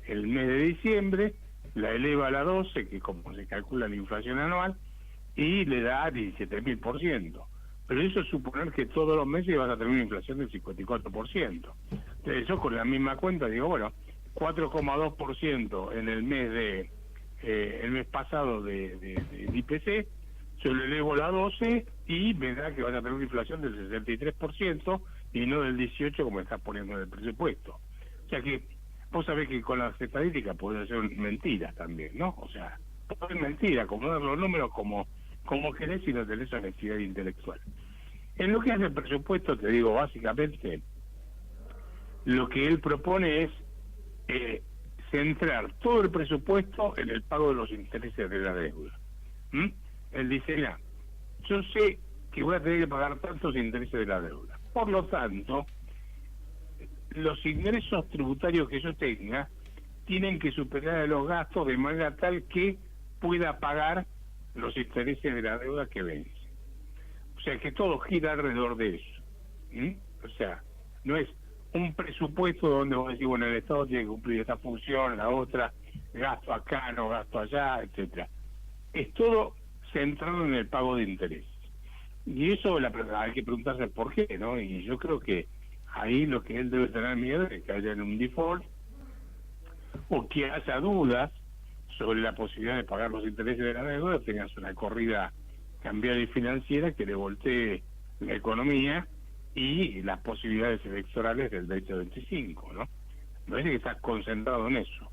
el mes de diciembre, la eleva a la 12, que como se calcula la inflación anual, y le da 17.000%. Pero eso es suponer que todos los meses vas a tener una inflación del 54%. Entonces yo con la misma cuenta digo, bueno, 4,2% en el mes el mes pasado de IPC, yo le elevo la 12 y me da que vas a tener una inflación del 63% y no del 18% como estás poniendo en el presupuesto. O sea que vos sabés que con las estadísticas pueden ser mentiras también, ¿no? O sea, pueden mentir, acomodar los números como querés si no tenés honestidad intelectual. En lo que hace el presupuesto, te digo, básicamente, lo que él propone es centrar todo el presupuesto en el pago de los intereses de la deuda. Él dice, mira, yo sé que voy a tener que pagar tantos intereses de la deuda. Por lo tanto, los ingresos tributarios que yo tenga tienen que superar los gastos de manera tal que pueda pagar los intereses de la deuda que vence. O sea, que todo gira alrededor de eso. O sea, no es un presupuesto donde vos decís, bueno, el Estado tiene que cumplir esta función, la otra, gasto acá, no gasto allá, etcétera. Es todo centrado en el pago de intereses. Y eso hay que preguntarse por qué, ¿no? Y yo creo que ahí lo que él debe tener miedo es que haya un default o que haya dudas sobre la posibilidad de pagar los intereses de la deuda, tengas una corrida cambiaria y financiera que le voltee la economía y las posibilidades electorales del 2025, ¿no? Me parece que está concentrado en eso.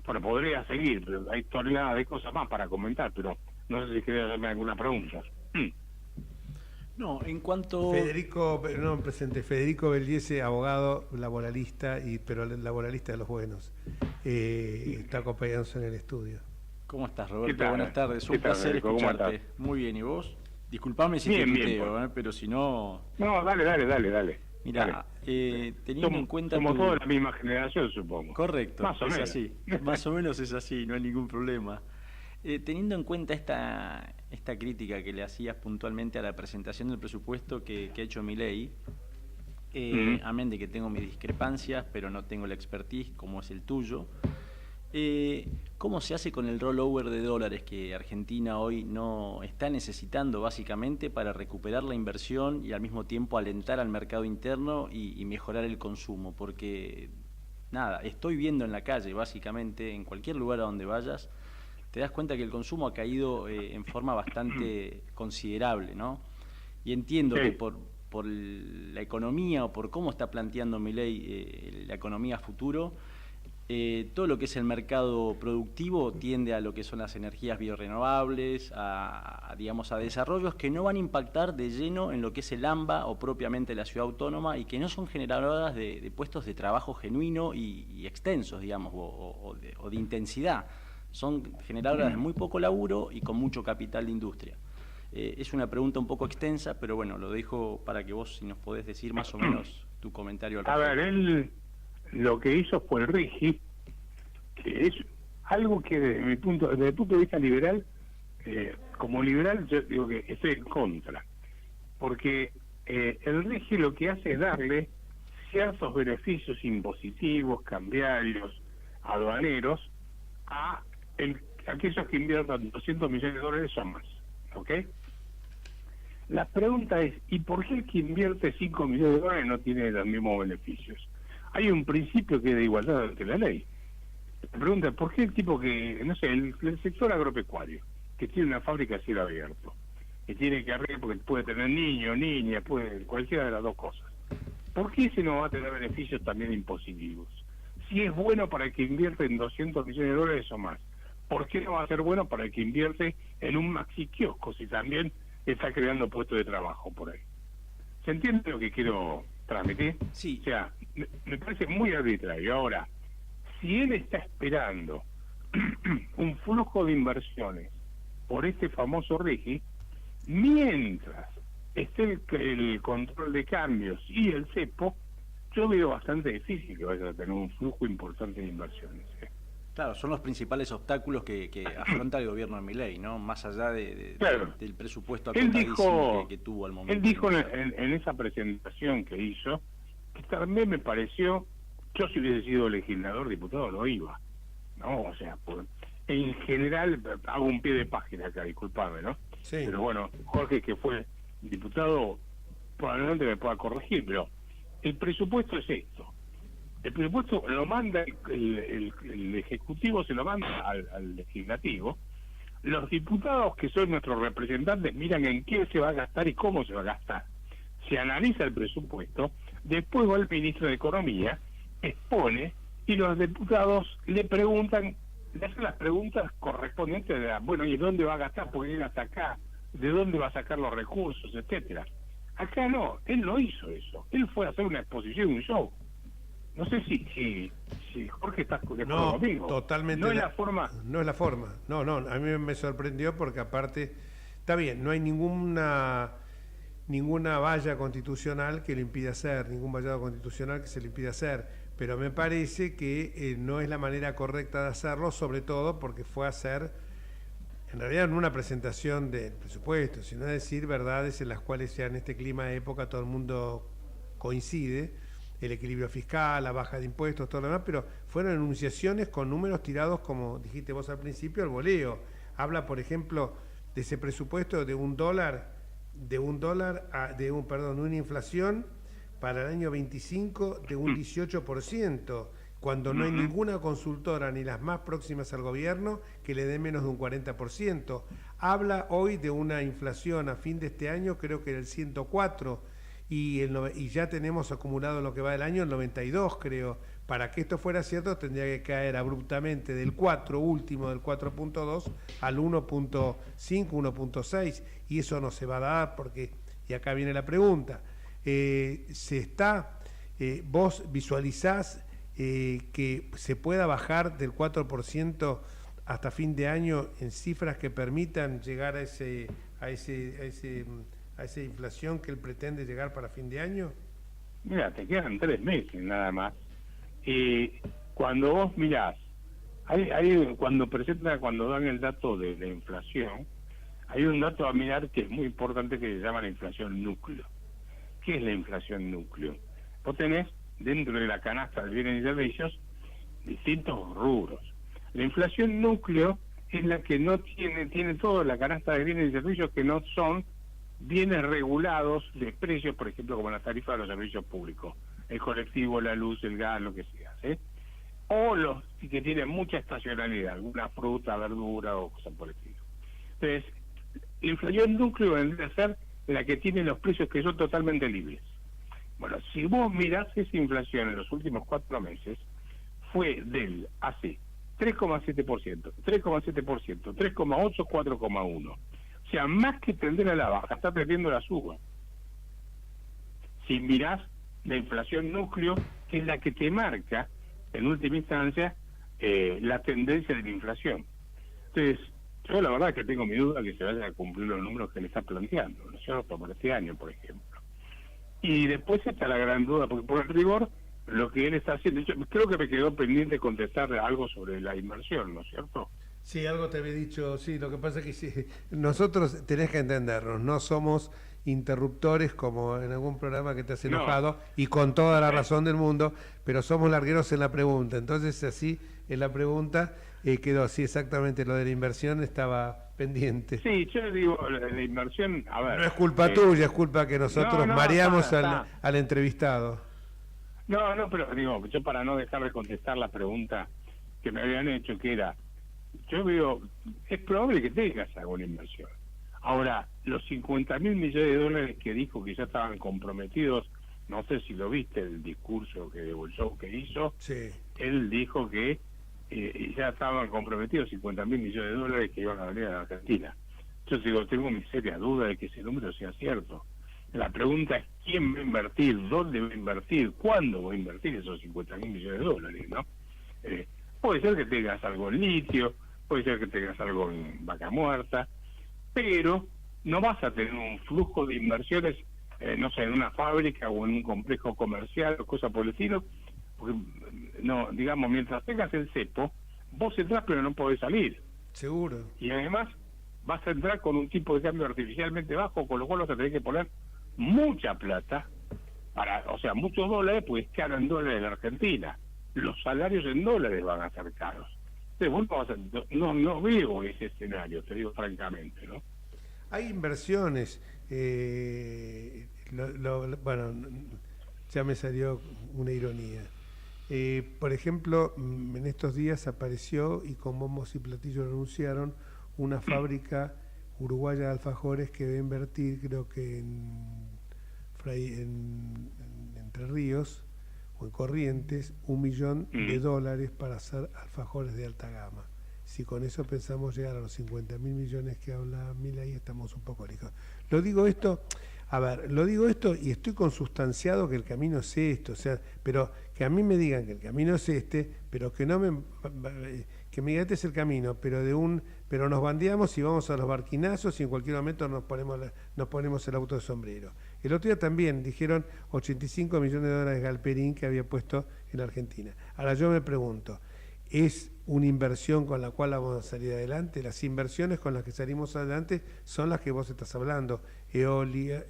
Bueno, podría seguir, pero hay toneladas de cosas más para comentar, pero no sé si quería hacerme alguna pregunta. No, en cuanto... Federico Belliese, abogado laboralista, pero laboralista de los buenos, está acompañándonos en el estudio. ¿Cómo estás, Roberto? Buenas tardes, un placer escucharte. Muy bien, ¿y vos? Disculpame si te tuteo, pero si no... No, dale. Mira, teniendo en cuenta... Somos todos de la misma generación, supongo. Correcto, más o menos. Así. Más o menos es así, no hay ningún problema. Teniendo en cuenta esta crítica que le hacías puntualmente a la presentación del presupuesto que ha hecho Milei, amén de que tengo mis discrepancias, pero no tengo la expertise como es el tuyo, ¿cómo se hace con el rollover de dólares que Argentina hoy no está necesitando básicamente para recuperar la inversión y al mismo tiempo alentar al mercado interno y mejorar el consumo? Porque, nada, estoy viendo en la calle básicamente, en cualquier lugar a donde vayas, te das cuenta que el consumo ha caído en forma bastante considerable, ¿no? Y entiendo que por la economía o por cómo está planteando Milei la economía a futuro, todo lo que es el mercado productivo tiende a lo que son las energías biorrenovables, a desarrollos que no van a impactar de lleno en lo que es el AMBA o propiamente la ciudad autónoma y que no son generadoras de puestos de trabajo genuino y extensos, digamos, o de intensidad. Son generadoras de muy poco laburo y con mucho capital de industria. Es una pregunta un poco extensa, pero bueno, lo dejo para que vos, si nos podés decir más o menos tu comentario al respecto. A ver, él lo que hizo fue el RIGI, que es algo que desde el punto de vista liberal, como liberal yo digo que estoy en contra, porque el RIGI lo que hace es darle ciertos beneficios impositivos, cambiarios, aduaneros, a aquellos que inviertan 200 millones de dólares o más, ¿ok? La pregunta es, ¿y por qué el que invierte 5 millones de dólares no tiene los mismos beneficios? Hay un principio que es de igualdad ante la ley. La pregunta es, ¿por qué el tipo que, no sé, el sector agropecuario, que tiene una fábrica a cielo abierto, que tiene que arreglar porque puede tener niño, niña, puede cualquiera de las dos cosas, ¿por qué ese no va a tener beneficios también impositivos? Si es bueno para el que invierte en 200 millones de dólares o más, ¿por qué no va a ser bueno para el que invierte en un maxi kiosco si también está creando puestos de trabajo por ahí? ¿Se entiende lo que quiero transmitir? Sí. O sea, me parece muy arbitrario. Ahora, si él está esperando un flujo de inversiones por este famoso RIGI, mientras esté el control de cambios y el cepo, yo veo bastante difícil que vaya a tener un flujo importante de inversiones. Claro, son los principales obstáculos que afronta el gobierno de Milei, ¿no? Más allá del presupuesto acotadísimo que tuvo al momento. Él dijo en esa presentación que hizo, que también me pareció, yo si hubiese sido legislador, diputado, no iba, ¿no? O sea, en general, hago un pie de página acá, disculpame, ¿no? Sí. Pero bueno, Jorge, que fue diputado, probablemente me pueda corregir, pero el presupuesto es esto. El presupuesto lo manda el Ejecutivo, se lo manda al Legislativo. Los diputados, que son nuestros representantes, miran en qué se va a gastar y cómo se va a gastar. Se analiza el presupuesto, después va el ministro de Economía, expone, y los diputados le preguntan, le hacen las preguntas correspondientes de bueno, ¿y dónde va a gastar? ¿Por qué gasta acá? ¿De dónde va a sacar los recursos? Etcétera. Acá no, él no hizo eso. Él fue a hacer una exposición, un show. No sé si Jorge está de acuerdo conmigo. Totalmente. No es la forma. No es la forma. No, a mí me sorprendió porque aparte, está bien, no hay ninguna ninguna valla constitucional que lo impida hacer, ningún vallado constitucional que se le impida hacer, pero me parece que no es la manera correcta de hacerlo, sobre todo porque fue a hacer, en realidad no una presentación del presupuesto, sino decir verdades en las cuales ya en este clima de época todo el mundo coincide, el equilibrio fiscal, la baja de impuestos, todo lo demás, pero fueron enunciaciones con números tirados, como dijiste vos al principio, al voleo. Habla, por ejemplo, de ese presupuesto de de una inflación para el año 25 de un 18%, cuando no hay ninguna consultora, ni las más próximas al gobierno, que le dé menos de un 40%. Habla hoy de una inflación a fin de este año, creo que del 104%, y ya tenemos acumulado en lo que va del año el 92, creo. Para que esto fuera cierto, tendría que caer abruptamente del 4 último, del 4.2, al 1.5, 1.6, y eso no se va a dar porque, y acá viene la pregunta, vos visualizás que se pueda bajar del 4% hasta fin de año en cifras que permitan llegar a esa inflación que él pretende llegar para fin de año? Mira, te quedan 3 meses nada más. Cuando vos mirás, cuando dan el dato de la inflación, hay un dato a mirar que es muy importante que se llama la inflación núcleo. ¿Qué es la inflación núcleo? Vos tenés dentro de la canasta de bienes y servicios distintos rubros. La inflación núcleo es la que no tiene toda la canasta de bienes y servicios que no son bienes regulados de precios, por ejemplo, como las tarifas de los servicios públicos, el colectivo, la luz, el gas, lo que sea, ¿sí? O los que tienen mucha estacionalidad, alguna fruta, verdura o cosas por el estilo. Entonces, la inflación núcleo vendría a ser la que tiene los precios que son totalmente libres. Bueno, si vos mirás esa inflación en los últimos 4 meses, fue del hace 3,7%, 3,7%, 3,8%, 4,1%. O sea, más que tender a la baja, está perdiendo la suba. Si mirás la inflación núcleo, que es la que te marca, en última instancia, la tendencia de la inflación. Entonces, yo la verdad que tengo mi duda que se vayan a cumplir los números que le está planteando, ¿no es cierto?, por este año, por ejemplo. Y después está la gran duda, porque por el rigor, lo que él está haciendo, yo creo que me quedó pendiente contestarle algo sobre la inversión, ¿no es cierto? Sí, algo te había dicho, sí, lo que pasa es que sí, nosotros tenés que entendernos, no somos interruptores como en algún programa que te has enojado, y con toda la razón del mundo, pero somos largueros en la pregunta, entonces así en la pregunta quedó así exactamente, lo de la inversión estaba pendiente. Sí, yo le digo, la inversión, a ver... No es culpa tuya, es culpa que nosotros mareamos al entrevistado. No, pero digo, yo para no dejar de contestar la pregunta que me habían hecho, que era, yo veo, es probable que tengas alguna inversión. Ahora, los 50.000 millones de dólares que dijo que ya estaban comprometidos, no sé si lo viste, el discurso el show que hizo, sí. Él dijo que ya estaban comprometidos 50.000 millones de dólares que iban a venir a la Argentina. Yo digo, tengo mi seria duda de que ese número sea cierto. La pregunta es quién va a invertir, dónde va a invertir, cuándo va a invertir esos 50.000 millones de dólares, ¿no? Puede ser que tengas algo en litio, puede ser que tengas algo en vaca muerta, pero no vas a tener un flujo de inversiones, no sé, en una fábrica o en un complejo comercial o cosas por el estilo, porque, no, digamos, mientras tengas el cepo, vos entrás pero no podés salir. Seguro. Y además vas a entrar con un tipo de cambio artificialmente bajo, con lo cual vas a tener que poner mucha plata, o sea, muchos dólares, pues es caro en dólares en la Argentina. Los salarios en dólares van a ser caros. Entonces, no veo ese escenario, te digo francamente, ¿no? Hay inversiones, bueno, ya me salió una ironía. Por ejemplo, en estos días apareció, y con bombos y platillos lo anunciaron, una fábrica uruguaya de alfajores que va a invertir, creo que en Entre Ríos o en Corrientes, $1 millón para hacer alfajores de alta gama. Si con eso pensamos llegar a los 50.000 millones que habla Milei, estamos un poco lejos. Lo digo esto y estoy consustanciado que el camino es esto, o sea, pero que a mí me digan que el camino es este, pero que no me que me diga, este es el camino, pero nos bandeamos y vamos a los barquinazos y en cualquier momento nos ponemos el auto de sombrero. El otro día también dijeron 85 millones de dólares Galperín que había puesto en Argentina. Ahora yo me pregunto, ¿es una inversión con la cual vamos a salir adelante? Las inversiones con las que salimos adelante son las que vos estás hablando, eólica,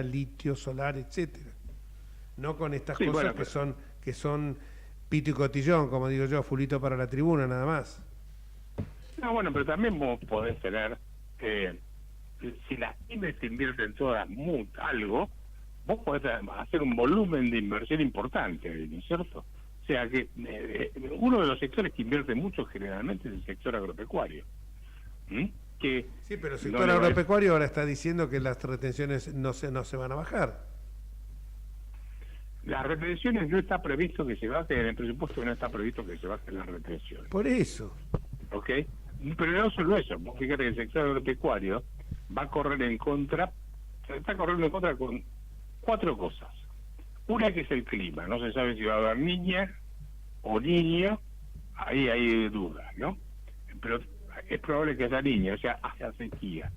litio, solar, etcétera. No con estas cosas que son pito y cotillón, como digo yo, fulito para la tribuna, nada más. No, bueno, pero también vos podés tener, si las pymes te invierten todas algo, vos podés hacer un volumen de inversión importante, ¿no es cierto? O sea que uno de los sectores que invierte mucho generalmente es el sector agropecuario. Que sí, pero el sector agropecuario ahora está diciendo que las retenciones no se van a bajar. Las retenciones no está previsto que se bajen, en el presupuesto no está previsto que se bajen las retenciones. Por eso. ¿Ok? Pero no solo eso, vos fíjate que el sector agropecuario va a correr en contra, está corriendo en contra con 4 cosas. Una que es el clima, no se sabe si va a haber niña o niño, ahí hay dudas, ¿no? Pero es probable que haya niña, o sea, haya sequía.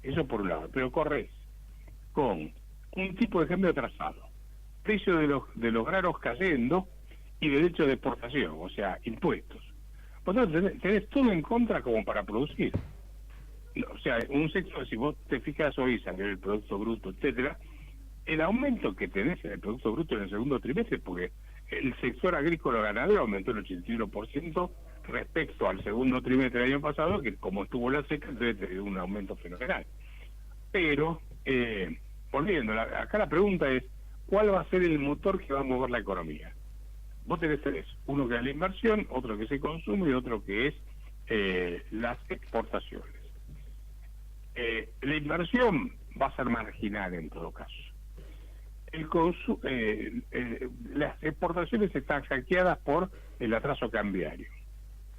Eso por un lado, pero corres con un tipo de cambio atrasado, precio de los granos cayendo y derecho de exportación, o sea, impuestos. Vos tenés todo en contra como para producir. O sea, un sector, si vos te fijas hoy, salió el Producto Bruto, etcétera, el aumento que tenés en el Producto Bruto en el segundo trimestre, porque el sector agrícola ganadero aumentó el 81% respecto al segundo trimestre del año pasado, que como estuvo la seca, entonces te dio un aumento fenomenal. Pero, volviendo, acá la pregunta es, ¿cuál va a ser el motor que va a mover la economía? Vos tenés 3, uno que es la inversión, otro que es el consumo y otro que es las exportaciones. La inversión va a ser marginal en todo caso. Las exportaciones están hackeadas por el atraso cambiario.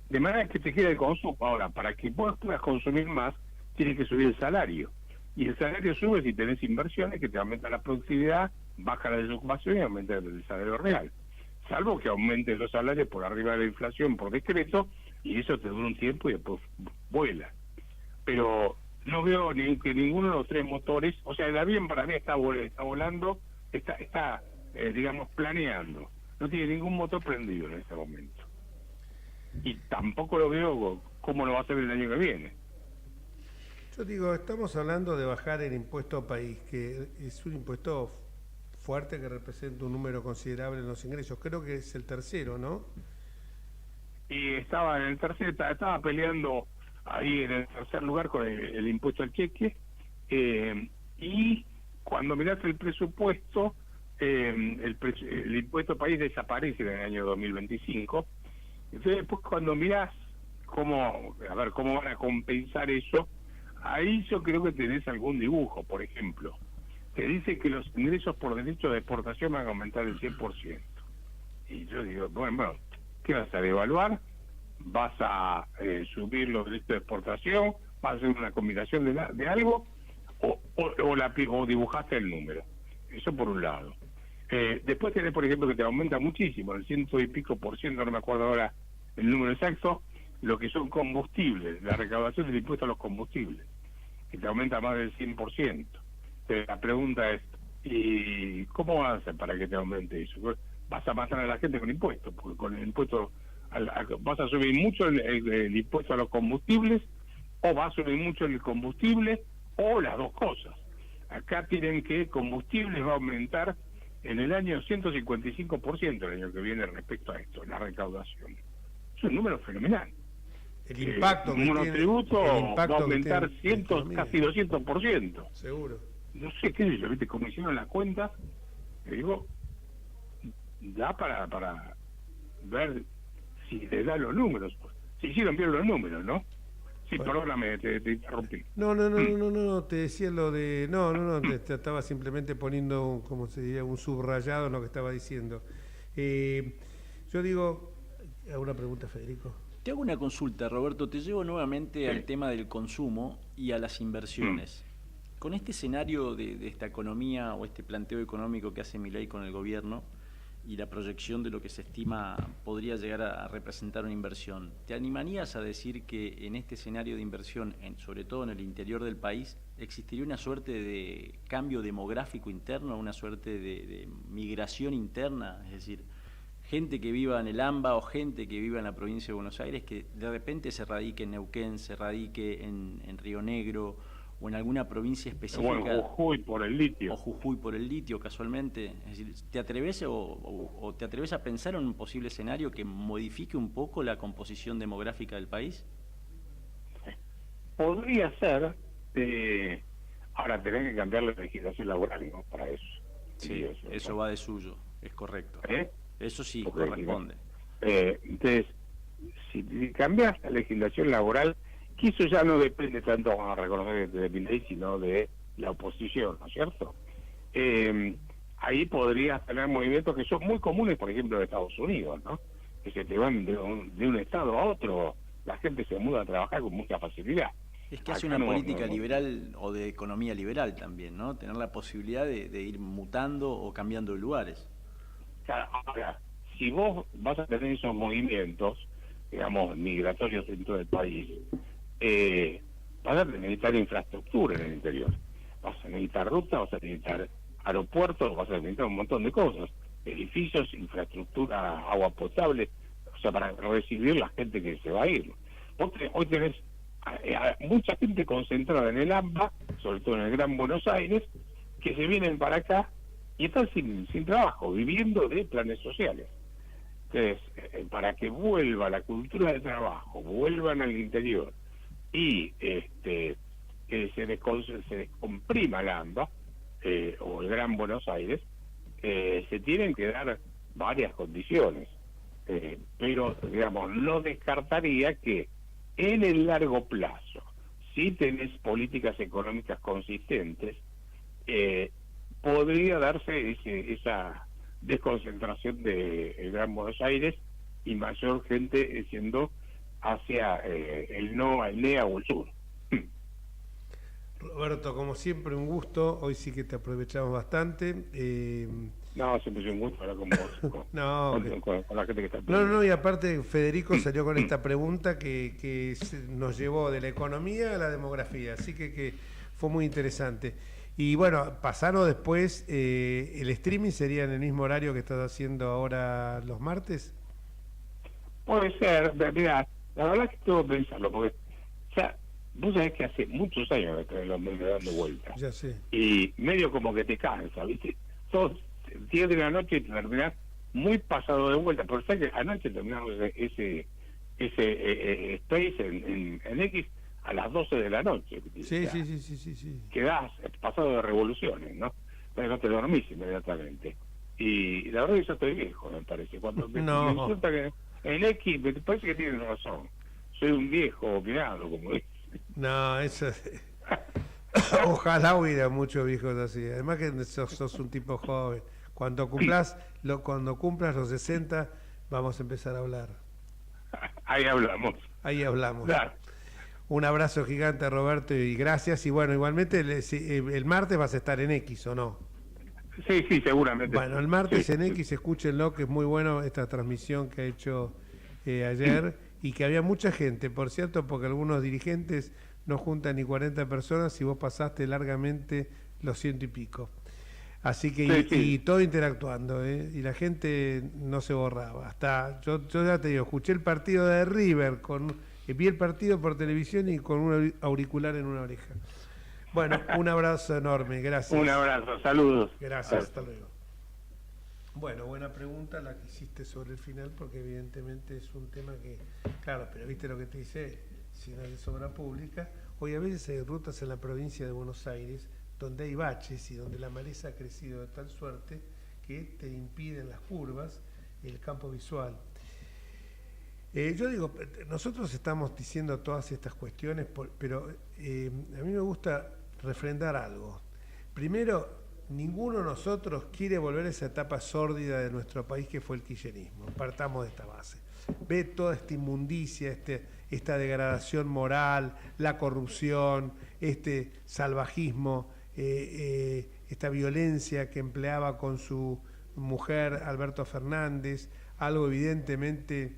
De manera que te queda el consumo. Ahora, para que vos puedas consumir más, tienes que subir el salario. Y el salario sube si tenés inversiones que te aumentan la productividad, baja la desocupación y aumenta el salario real. Salvo que aumenten los salarios por arriba de la inflación por decreto, y eso te dura un tiempo y después vuela. Pero no veo que ninguno de los 3 motores, o sea, el avión para mí está volando, está digamos, planeando. No tiene ningún motor prendido en este momento. Y tampoco lo veo cómo lo va a hacer el año que viene. Yo digo, estamos hablando de bajar el impuesto país, que es un impuesto fuerte que representa un número considerable en los ingresos. Creo que es el tercero, ¿no? Y estaba en el tercer, estaba peleando ahí en el tercer lugar con el impuesto al cheque, y cuando mirás el presupuesto, el impuesto país desaparece en el año 2025. Entonces después cuando mirás cómo van a compensar eso, ahí yo creo que tenés algún dibujo. Por ejemplo, te dice que los ingresos por derecho de exportación van a aumentar el 100%. Y yo digo, bueno, ¿qué vas a devaluar? ¿Vas a subir los derechos de exportación? ¿Vas a hacer una combinación de algo? ¿O dibujaste el número? Eso por un lado. Después tenés, por ejemplo, que te aumenta muchísimo, el 100 y pico por ciento, no me acuerdo ahora el número exacto, lo que son combustibles, la recaudación del impuesto a los combustibles, que te aumenta más del 100%. Entonces, la pregunta es, ¿y cómo vas a hacer para que te aumente eso? Vas a matar a la gente con impuestos, porque con el impuesto vas a subir mucho el impuesto a los combustibles, o vas a subir mucho el combustible, o las dos cosas. Acá tienen que combustibles va a aumentar en el año 155% el año que viene respecto a esto, la recaudación. Es un número fenomenal. El impacto que monotributo va a aumentar casi 200%. Seguro. No sé qué es eso, ¿viste? Como hicieron la cuenta, le digo, da para ver si le da los números. Si hicieron bien los números, ¿no? Sí, bueno. Perdóname, te interrumpí. No, te decía lo de... No, te estaba simplemente poniendo, como se diría, un subrayado en lo que estaba diciendo. Yo digo... ¿Alguna pregunta, Federico? Te hago una consulta, Roberto. Te llevo nuevamente al tema del consumo y a las inversiones. Con este escenario de esta economía o este planteo económico que hace Milei con el gobierno, y la proyección de lo que se estima podría llegar a representar una inversión. ¿Te animarías a decir que en este escenario de inversión, sobre todo en el interior del país, existiría una suerte de cambio demográfico interno, una suerte de migración interna? Es decir, gente que viva en el AMBA o gente que viva en la provincia de Buenos Aires que de repente se radique en Neuquén, se radique en Río Negro o en alguna provincia específica. Bueno, Jujuy por el litio. O Jujuy por el litio, casualmente. Es decir, ¿te atreves o te atreves a pensar en un posible escenario que modifique un poco la composición demográfica del país? Podría ser. Ahora tenés que cambiar la legislación laboral, ¿no? Para eso. Sí, eso va de suyo, es correcto. Eso sí, porque corresponde. Entonces, si cambias la legislación laboral, que eso ya no depende tanto, vamos a reconocer, de mi ley, sino de la oposición, ¿no es cierto? Ahí podrías tener movimientos que son muy comunes, por ejemplo, de Estados Unidos, ¿no? Que se te van de un estado a otro, la gente se muda a trabajar con mucha facilidad. Es que hace una política liberal o de economía liberal también, ¿no? Tener la posibilidad de ir mutando o cambiando de lugares. Ahora, si vos vas a tener esos movimientos, digamos, migratorios dentro del país, vas a necesitar infraestructura en el interior. Vas a necesitar rutas, vas a necesitar aeropuertos, vas a necesitar un montón de cosas. Edificios, infraestructura, agua potable, o sea, para recibir la gente que se va a ir. Hoy tenés mucha gente concentrada en el AMBA, sobre todo en el Gran Buenos Aires, que se vienen para acá y están sin trabajo, viviendo de planes sociales. Entonces, para que vuelva la cultura de trabajo, vuelvan al interior y que se descomprima el AMBA o el Gran Buenos Aires, se tienen que dar varias condiciones. Pero, digamos, no descartaría que en el largo plazo, si tenés políticas económicas consistentes, podría darse esa desconcentración del Gran Buenos Aires y mayor gente siendo hacia el NEA o el sur. Roberto, como siempre, un gusto. Hoy sí que te aprovechamos bastante. No, siempre es un gusto hablar con vos, con la gente que está pidiendo. No, y aparte Federico salió con esta pregunta que nos llevó de la economía a la demografía, así que fue muy interesante. Y bueno, pasarlo después, ¿el streaming sería en el mismo horario que estás haciendo ahora los martes? Puede ser, mira, la verdad que tengo que pensarlo, porque ya, vos sabés que hace muchos años que los medios dando vueltas. Ya sé. Y medio como que te cansa, ¿viste? Todos 10 de la noche y te terminás muy pasado de vuelta, pero sabés que anoche terminamos ese space en X a las 12 de la noche. Sí. Quedás pasado de revoluciones, ¿no? Pero no te dormís inmediatamente. Y la verdad es que yo estoy viejo, me parece. Cuando me resulta que en X, me parece que tienen razón. Soy un viejo opinado, como dice. No, eso... Ojalá hubiera muchos viejos así. Además que sos un tipo joven. Cuando cumplas los 60, vamos a empezar a hablar. Ahí hablamos. Claro. Un abrazo gigante, Roberto, y gracias. Y bueno, igualmente el martes vas a estar en X, ¿o no? Sí, seguramente. Bueno, el martes en X, escúchenlo, que es muy bueno esta transmisión que ha hecho ayer, y que había mucha gente, por cierto, porque algunos dirigentes no juntan ni 40 personas y vos pasaste largamente los 100 y pico. Así que, y todo interactuando, y la gente no se borraba. Hasta, yo ya te digo, escuché el partido de River, vi el partido por televisión y con un auricular en una oreja. Bueno, un abrazo enorme, gracias. Un abrazo, saludos. Gracias, hasta luego. Bueno, buena pregunta la que hiciste sobre el final, porque evidentemente es un tema que, claro, pero viste lo que te dice, si no es obra pública, hoy a veces hay rutas en la provincia de Buenos Aires donde hay baches y donde la maleza ha crecido de tal suerte que te impiden las curvas y el campo visual. Yo digo, nosotros estamos diciendo todas estas cuestiones, pero a mí me gusta refrendar algo. Primero, ninguno de nosotros quiere volver a esa etapa sórdida de nuestro país que fue el kirchnerismo. Partamos de esta base. Ve toda esta inmundicia, esta degradación moral, la corrupción, este salvajismo, esta violencia que empleaba con su mujer, Alberto Fernández, algo evidentemente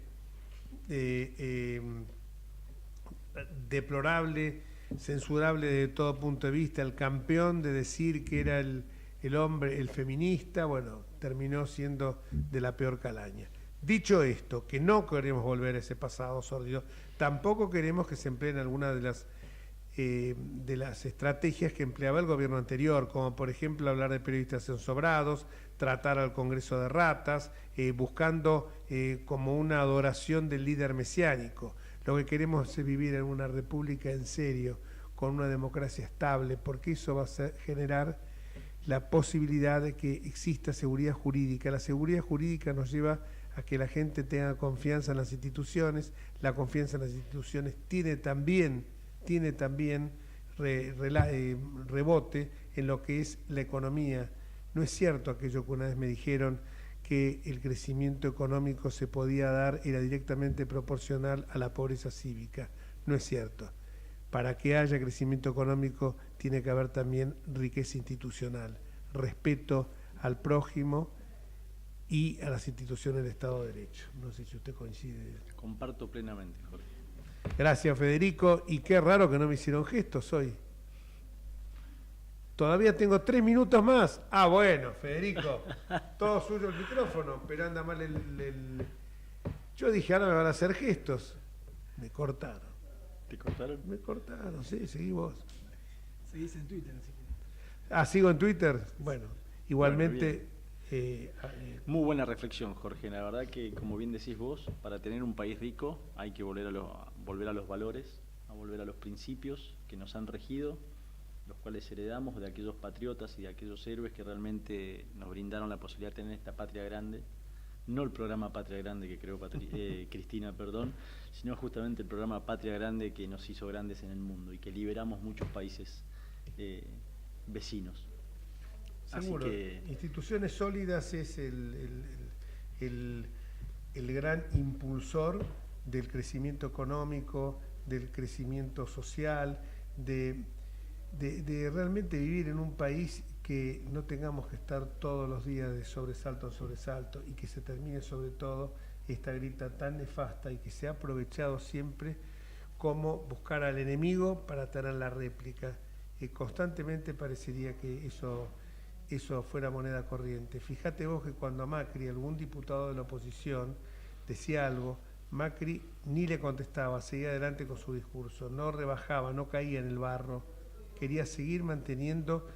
deplorable, censurable desde todo punto de vista. El campeón de decir que era el hombre, el feminista, bueno, terminó siendo de la peor calaña. Dicho esto, que no queremos volver a ese pasado sórdido, tampoco queremos que se empleen algunas de las estrategias que empleaba el gobierno anterior, como por ejemplo hablar de periodistas ensobrados, tratar al Congreso de ratas, buscando como una adoración del líder mesiánico. Lo que queremos es vivir en una república en serio, con una democracia estable, porque eso va a generar la posibilidad de que exista seguridad jurídica. La seguridad jurídica nos lleva a que la gente tenga confianza en las instituciones. La confianza en las instituciones tiene también rebote en lo que es la economía. No es cierto aquello que una vez me dijeron, que el crecimiento económico se podía dar, era directamente proporcional a la pobreza cívica. No es cierto. Para que haya crecimiento económico tiene que haber también riqueza institucional, respeto al prójimo y a las instituciones del Estado de Derecho. No sé si usted coincide. Comparto plenamente, Jorge. Gracias, Federico. Y qué raro que no me hicieron gestos hoy. Todavía tengo 3 minutos más. Ah, bueno, Federico, todo suyo el micrófono, pero anda mal el... Yo dije, ahora me van a hacer gestos. Me cortaron. ¿Te cortaron? Me cortaron, sí, seguí vos. Seguís en Twitter, así que... Ah, ¿sigo en Twitter? Bueno, igualmente... Bueno, muy buena reflexión, Jorge. La verdad que, como bien decís vos, para tener un país rico hay que volver a los valores, a volver a los principios que nos han regido, los cuales heredamos de aquellos patriotas y de aquellos héroes que realmente nos brindaron la posibilidad de tener esta patria grande, no el programa Patria Grande que creó Cristina, sino justamente el programa Patria Grande que nos hizo grandes en el mundo y que liberamos muchos países vecinos. Seguro, así que... instituciones sólidas es el gran impulsor del crecimiento económico, del crecimiento social, de realmente vivir en un país que no tengamos que estar todos los días de sobresalto en sobresalto y que se termine sobre todo esta grieta tan nefasta y que se ha aprovechado siempre como buscar al enemigo para tener la réplica. Constantemente parecería que eso fuera moneda corriente. Fíjate vos que cuando a Macri, algún diputado de la oposición, decía algo, Macri ni le contestaba, seguía adelante con su discurso, no rebajaba, no caía en el barro, quería seguir manteniendo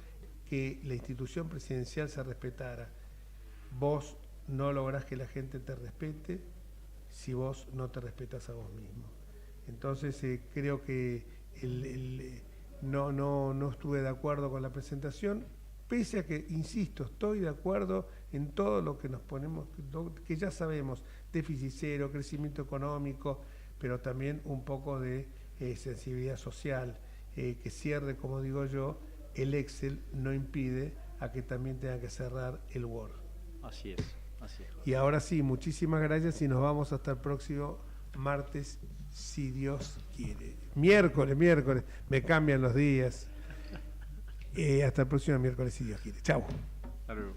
que la institución presidencial se respetara. Vos no lográs que la gente te respete si vos no te respetas a vos mismo. Entonces creo que no estuve de acuerdo con la presentación, pese a que, insisto, estoy de acuerdo en todo lo que nos ponemos, que ya sabemos, déficit cero, crecimiento económico, pero también un poco de sensibilidad social, que cierre, como digo yo, el Excel no impide a que también tenga que cerrar el Word. Así es. Y ahora sí, muchísimas gracias y nos vamos hasta el próximo martes, si Dios quiere. Miércoles, me cambian los días. Hasta el próximo miércoles, si Dios quiere. Chau. Hasta luego.